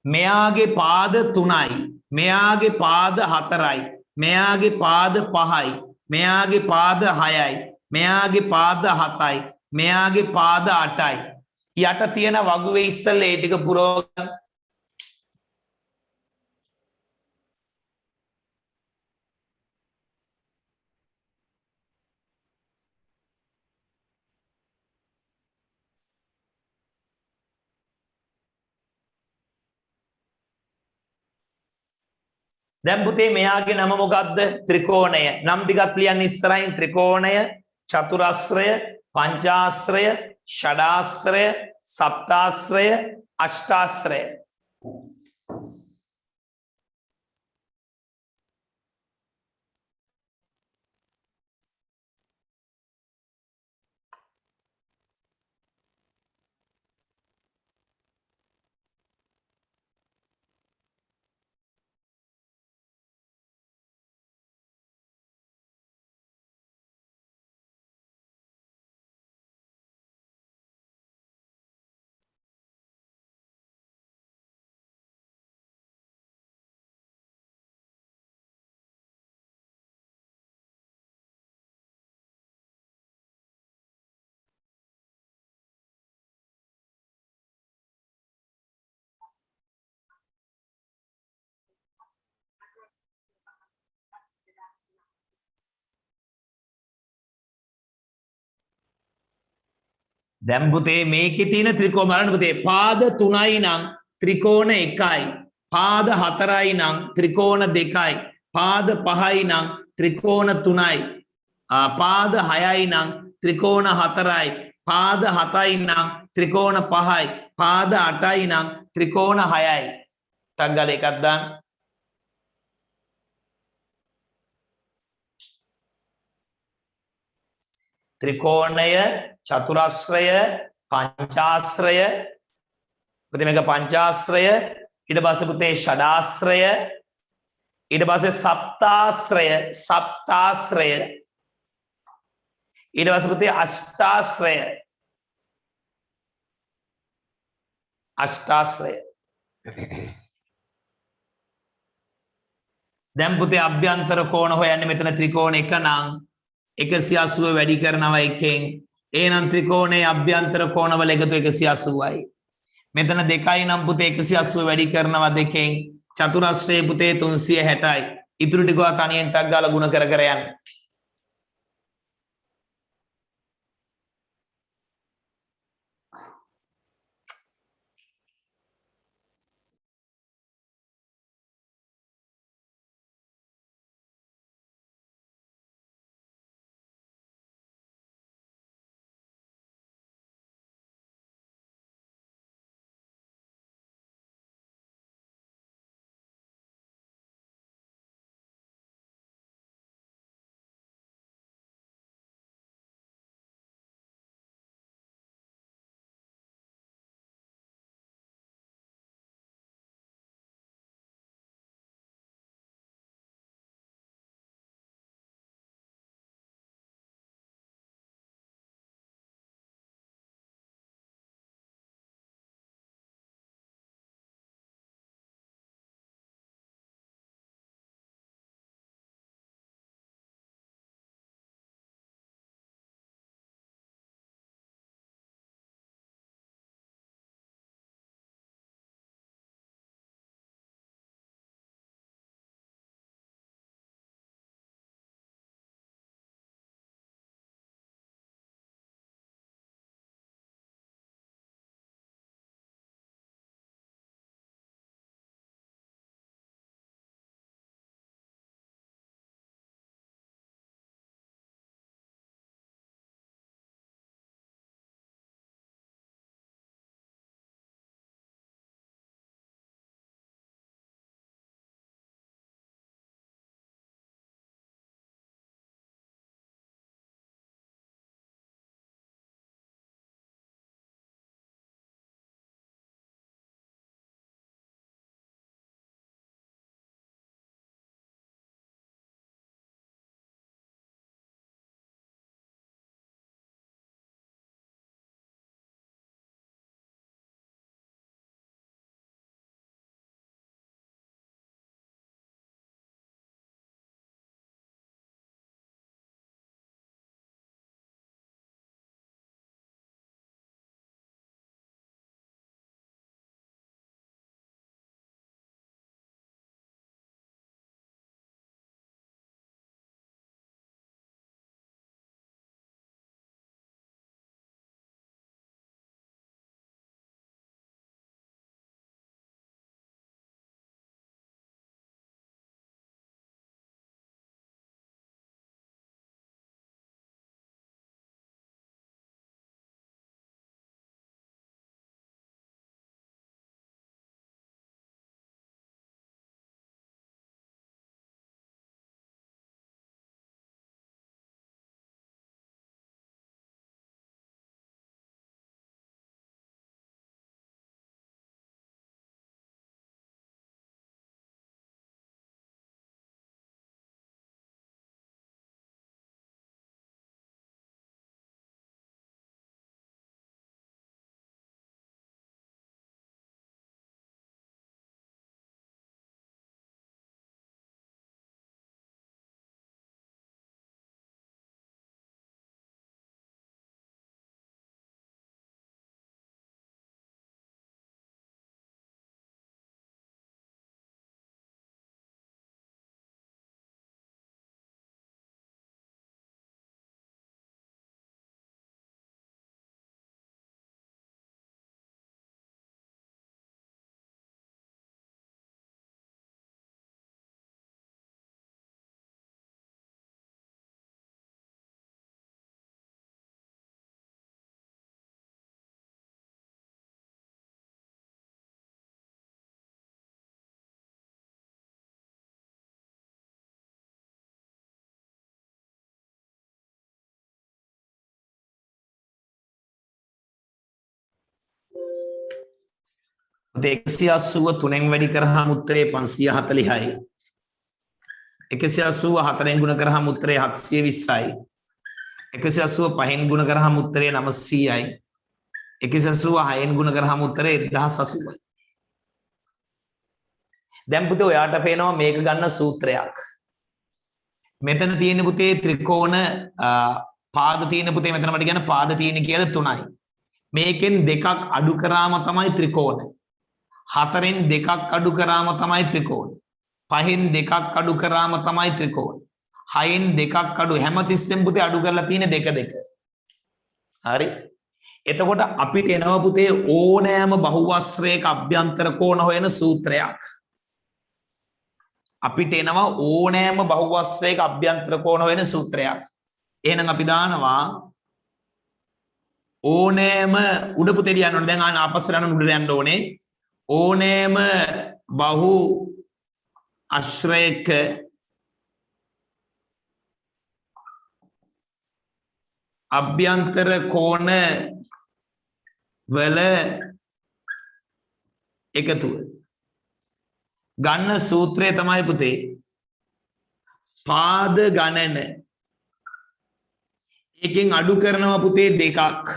මෙයාගේ පාද 3යි මෙයාගේ පාද 4යි මෙයාගේ පාද 5යි මෙයාගේ පාද 6යි මෙයාගේ පාද 7යි මෙයාගේ පාද 8යි යට තියෙන වගුවේ ඉස්සෙල්ලා ඒ ටික පුරව ගන්න. දැන් පුතේ මෙයාගේ නම මොකක්ද? ත්‍රිකෝණය. නම් ටිකක් ලියන්න ඉස්සරහින්. ත්‍රිකෝණය, චතුරාශ්‍රය, පංචාශ්‍රය, ෂඩාශ්‍රය, සප්තාශ්‍රය, අෂ්ටාශ්‍රය. දැන් පුතේ මේකේ තියෙන ත්‍රිකෝණ බලන්න පුතේ. පාද 3යි නම් ත්‍රිකෝණ 1යි. පාද 4යි නම් ත්‍රිකෝණ 2යි. පාද 5යි නම් ත්‍රිකෝණ 3යි. පාද 6යි නම් ත්‍රිකෝණ 4යි. පාද 7යි නම් ත්‍රිකෝණ 5යි. පාද 8යි නම් ත්‍රිකෝණ 6යි. ටක් ගාලා එකක් දාන්න. ත්‍රිකෝණය, චතුරාශ්‍රය, පංචාශ්‍රය. පුතේ මේක පංචාශ්‍රය. ඊට පස්සේ පුතේ ෂඩාශ්‍රය. ඊට පස්සේ සප්තාශ්‍රය, සප්තාශ්‍රය. ඊට පස්සේ පුතේ අෂ්ටාශ්‍රය. අෂ්ටාශ්‍රය. දැන් පුතේ අභ්‍යන්තර කෝණ හොයන්නේ මෙතන ත්‍රිකෝණ 1 නම් 180 වැඩි කරනවා එකෙන්. එහෙනම් ත්‍රිකෝණයේ අභ්‍යන්තර කෝණවල එකතු 180යි. මෙතන 2යි නම් පුතේ 180 වැඩි කරනවා දෙකෙන්. චතුරස්‍රයේ පුතේ 360යි. ඉතුරු ටික තනියෙන් ටක් ගාලා ගුණ කර කර යන්න. පුතේ 180 3න් වැඩි කරාම උත්තරේ 540යි. 180 4න් ගුණ කරාම උත්තරේ 720යි. 180 5න් ගුණ කරාම උත්තරේ 900යි. 180 6න් ගුණ කරාම උත්තරේ 1080යි. දැන් පුතේ ඔයාට පේනවා මේක ගන්න සූත්‍රයක්. මෙතන තියෙන පුතේ ත්‍රිකෝණ පාද තියෙන පුතේ මෙතන මට කියන පාද තියෙන කියලා 3යි. මේකෙන් දෙකක් අඩු කරාම තමයි ත්‍රිකෝණ. 4න් දෙකක් අඩු කරාම තමයි ත්‍රිකෝණ. 5න් දෙකක් අඩු කරාම තමයි ත්‍රිකෝණ. 6න් දෙකක් අඩු හැමතිස්සෙම පුතේ අඩු කරලා තියෙන දෙක දෙක. හරි. එතකොට අපිට එනවා පුතේ ඕනෑම බහුවස්ත්‍රයක අභ්‍යන්තර කෝණ හොයන සූත්‍රයක්. අපිට එනවා ඕනෑම බහුවස්ත්‍රයක අභ්‍යන්තර කෝණ හොයන සූත්‍රයක්. එහෙනම් අපි දානවා ඕනෑම උඩ පුතේ ලියන්න ඕනේ. දැන් ආපස්සට යන උඩට යන්න ඕනේ. ඕනෑම බහු ආශ්‍රයක අභ්‍යන්තර කෝණ වල එකතුව ගන්න සූත්‍රය තමයි පුතේ පාද ගණන. එකෙන් අඩු කරනවා පුතේ දෙකක්.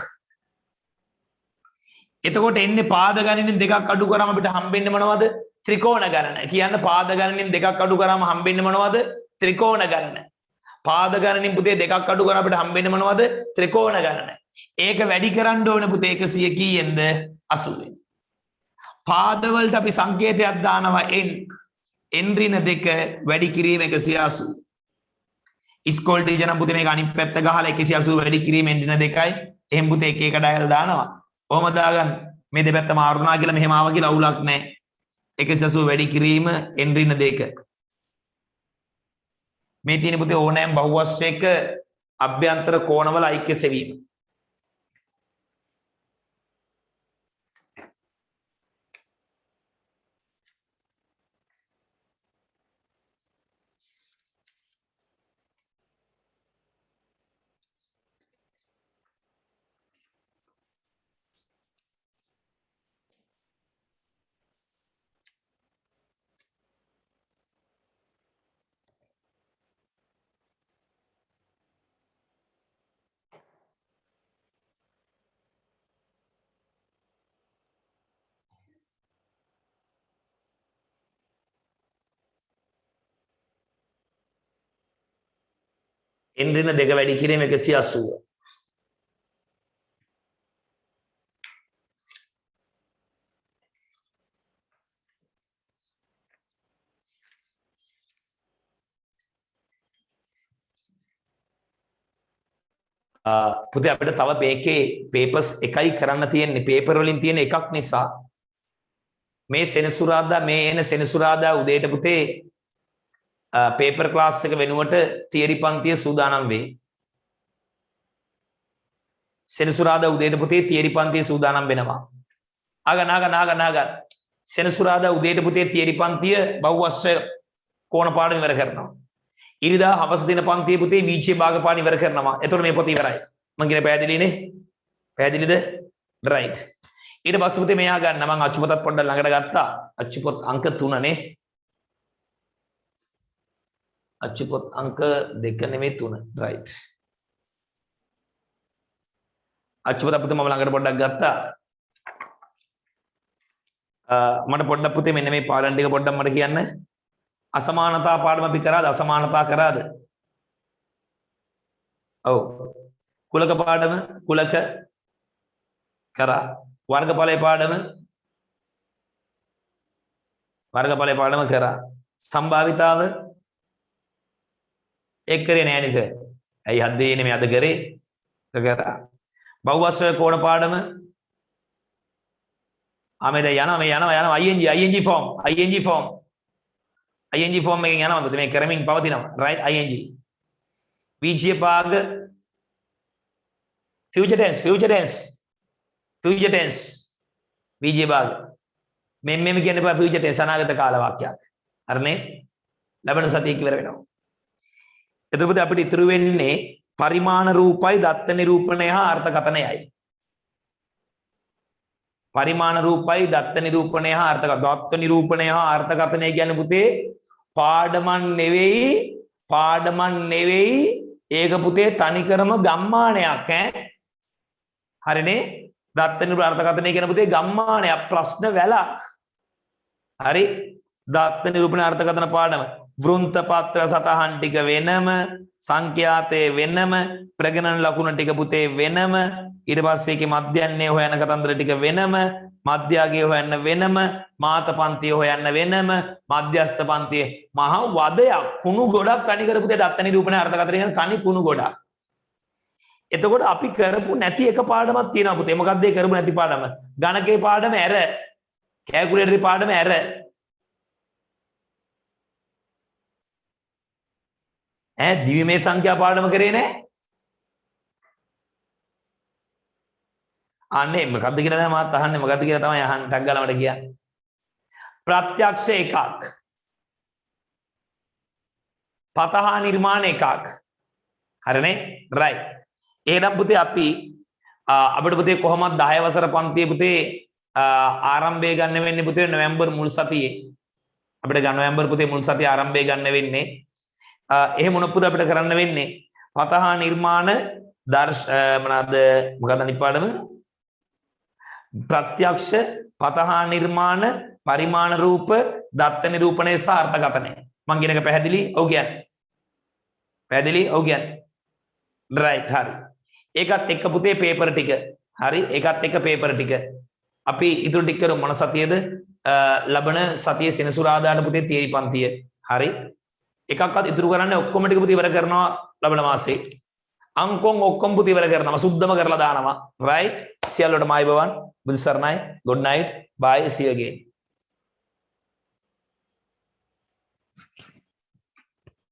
එතකොට එන්නේ පාද ගණනෙන් දෙකක් අඩු කරාම අපිට හම්බෙන්නේ මොනවද? ත්‍රිකෝණ ගණන. කියන්න පාද ගණනෙන් දෙකක් අඩු කරාම හම්බෙන්නේ මොනවද? ත්‍රිකෝණ ගණන. පාද ගණනින් පුතේ දෙකක් අඩු කරාම අපිට හම්බෙන්නේ මොනවද? ත්‍රිකෝණ ගණන. ඒක වැඩි කරන්න ඕනේ පුතේ 100 කීයෙන්ද? 80. පාද වලට අපි සංකේතයක් දානවා n. n ඍණ 2 වැඩි කිරීම 180. ඉස්කෝල් ටීචර් නම් පුතේ මේක අනිත් පැත්ත ගහලා 180 වැඩි කිරීම n ඍණ 2යි. එහෙන් පුතේ එක එක ඩයල් දානවා. කොහොම දාගන්න? මේ දෙපැත්ත මාරුණා කියලා මෙහෙම ආවා කියලා අවුලක් නැහැ. 180 වැඩි කිරීම n ඍණ 2. මේ තියෙන පුතේ ඕනෑම බහුවස්ත්‍රයක අභ්‍යන්තර කෝණවල ඓක්‍ය සෙවීම. n ඍණ 2 වැඩි කිරීම 180. පුතේ අපිට තව මේකේ පේපර්ස් එකයි කරන්න තියෙන්නේ. පේපර් වලින් තියෙන එකක් නිසා මේ සෙනසුරාදා මේ එන සෙනසුරාදා උදේට පුතේ පේපර් ක්ලාස් එක වෙනුවට තියරි පන්තිය සූදානම් වෙයි. සෙනසුරාදා උදේට පුතේ තියරි පන්තිය සූදානම් වෙනවා. ආග සෙනසුරාදා උදේට පුතේ තියරි පන්තිය බහුවස්ත්‍ර කෝණ පාඩම ඉවර කරනවා. ඉරිදා හවස දින පන්තියේ පුතේ වීචේ භාග පාඩම ඉවර කරනවා. එතකොට මේ පොත ඉවරයි. මං කියන පැහැදිලිනේ? පැහැදිලිද? රයිට්. ඊට පස්සේ පුතේ මෙයා ගන්න මං අච්චුපොතත් පොඩ්ඩක් ළඟට ගත්තා. අච්චුපොත් අංක 3 නේ. අච්චුපොත් අංක 2 නෙමෙයි 3. රයිට්. අච්චුපොත පුතේ මම ළඟට පොඩ්ඩක් ගත්තා. මට පොඩ්ඩක් පුතේ මෙන්න මේ පාඩම් ටික පොඩ්ඩක් මට කියන්න. අසමානතා පාඩම අපි කරාද? අසමානතා කරාද? ඔව්. කුලක පාඩම කුලක කරා. වර්ගඵලයේ පාඩම කරා. සම්භාවිතාව ඒක කරේ නෑ නේද? ඇයි හද්දේ නේ මේ අද කරේ? කරා. බහුවස්ත්‍ර කෝණ පාඩම ආමෙද යනවා ing form එකෙන් යනවාද මේ කරමින් පවතිනවා right ing විජ්‍ය භාග future tense විජ්‍ය භාග මෙන්න කියන්න එපා future tense අනාගත කාල වාක්‍යයක් හරිනේ ලබන සතියේ ඉවර වෙනවා එතකොට අපිට ඉතුරු වෙන්නේ පරිමාණ රූපයි දත්ත නිරූපණය හා අර්ථකථනයයි පරිමාණ රූපයි දත්ත නිරූපණය හා අර්ථකථන. දත්ත නිරූපණය හා අර්ථකථනය කියන්නේ පුතේ පාඩමක් නෙවෙයි ඒක පුතේ තනිකරම ගම්මානයක් ඈ. හරිනේ? දත්ත නිරූපණ අර්ථකථනය කියන පුතේ ගම්මානයක් ප්‍රශ්න වැලක්. හරි? දත්ත නිරූපණ අර්ථකථන පාඩම වෘන්ත පත්‍ර සටහන් ටික වෙනම සංඛ්‍යාතයේ වෙනම ප්‍රගණන ලකුණු ටික පුතේ වෙනම ඊට පස්සේ ඒකේ මධ්‍යන්නේ හොයන කතන්දර ටික වෙනම මධ්‍යගයේ හොයන්න වෙනම මාත පන්තිය හොයන්න වෙනම මධ්‍යස්ථ පන්තියේ මහා වදයක් කුණු ගොඩක් තනි කරපු දෙයක් දත්ත නිරූපණ අර්ථකථන කියන තනි කුණු ගොඩක්. එතකොට අපි කරපු නැති එක පාඩමක් තියෙනවා පුතේ. මොකක්ද ඒ කරපු නැති පාඩම? ගණකේ පාඩම ඇර. කැල්කියුලේටරේ පාඩම ඇර. දිවිමය සංඛ්‍යා පාඩම කරේ නැහැ. අනේ මොකද්ද කියලා තමයි මාත් අහන්නේ. මොකද්ද කියලා තමයි අහන්න ටක් ගාලා මට කියන්නේ. ප්‍රත්‍යක්ෂ එකක්. පතහා නිර්මාණ එකක්. හරිනේ? right. එහෙනම් පුතේ අපි අපිට පුතේ කොහොමද 10 වසර පන්තියේ පුතේ ආරම්භය ගන්න වෙන්නේ පුතේ නොවැම්බර් මුල් සතියේ. අපිට නොවැම්බර් පුතේ මුල් සතියේ ආරම්භය ගන්න වෙන්නේ. එහෙම මොනපුද අපිට කරන්න වෙන්නේ? පතහා නිර්මාණ මොකක්ද අනිත් පාඩම? ප්‍රත්‍යක්ෂ පතහා නිර්මාණ පරිමාණ රූප දත්ත නිරූපණය සහ අර්ථකථනය. මං කියන එක පැහැදිලි? ඔව් කියන්නේ. පැහැදිලි? ඔව් කියන්නේ. right හරි. ඒකත් එක්ක පුතේ පේපර් ටික. හරි? ඒකත් එක්ක පේපර් ටික. අපි ඉතුරු ටික කරමු මොන සතියේද? ලබන සතියේ සෙනසුරාදාට පුතේ තියරි පන්තිය. හරි? එකක්වත් ඉතුරු කරන්නේ ඔක්කොම ටික පුතේ ඉවර කරනවා ලබන මාසේ. අංකොන් ඔක්කොම පුතේ ඉවර කරනවා. සුද්ධම කරලා දානවා. right? සියල්ලටම ආයිබවන්. බුදු සරණයි. good night. bye. see you again.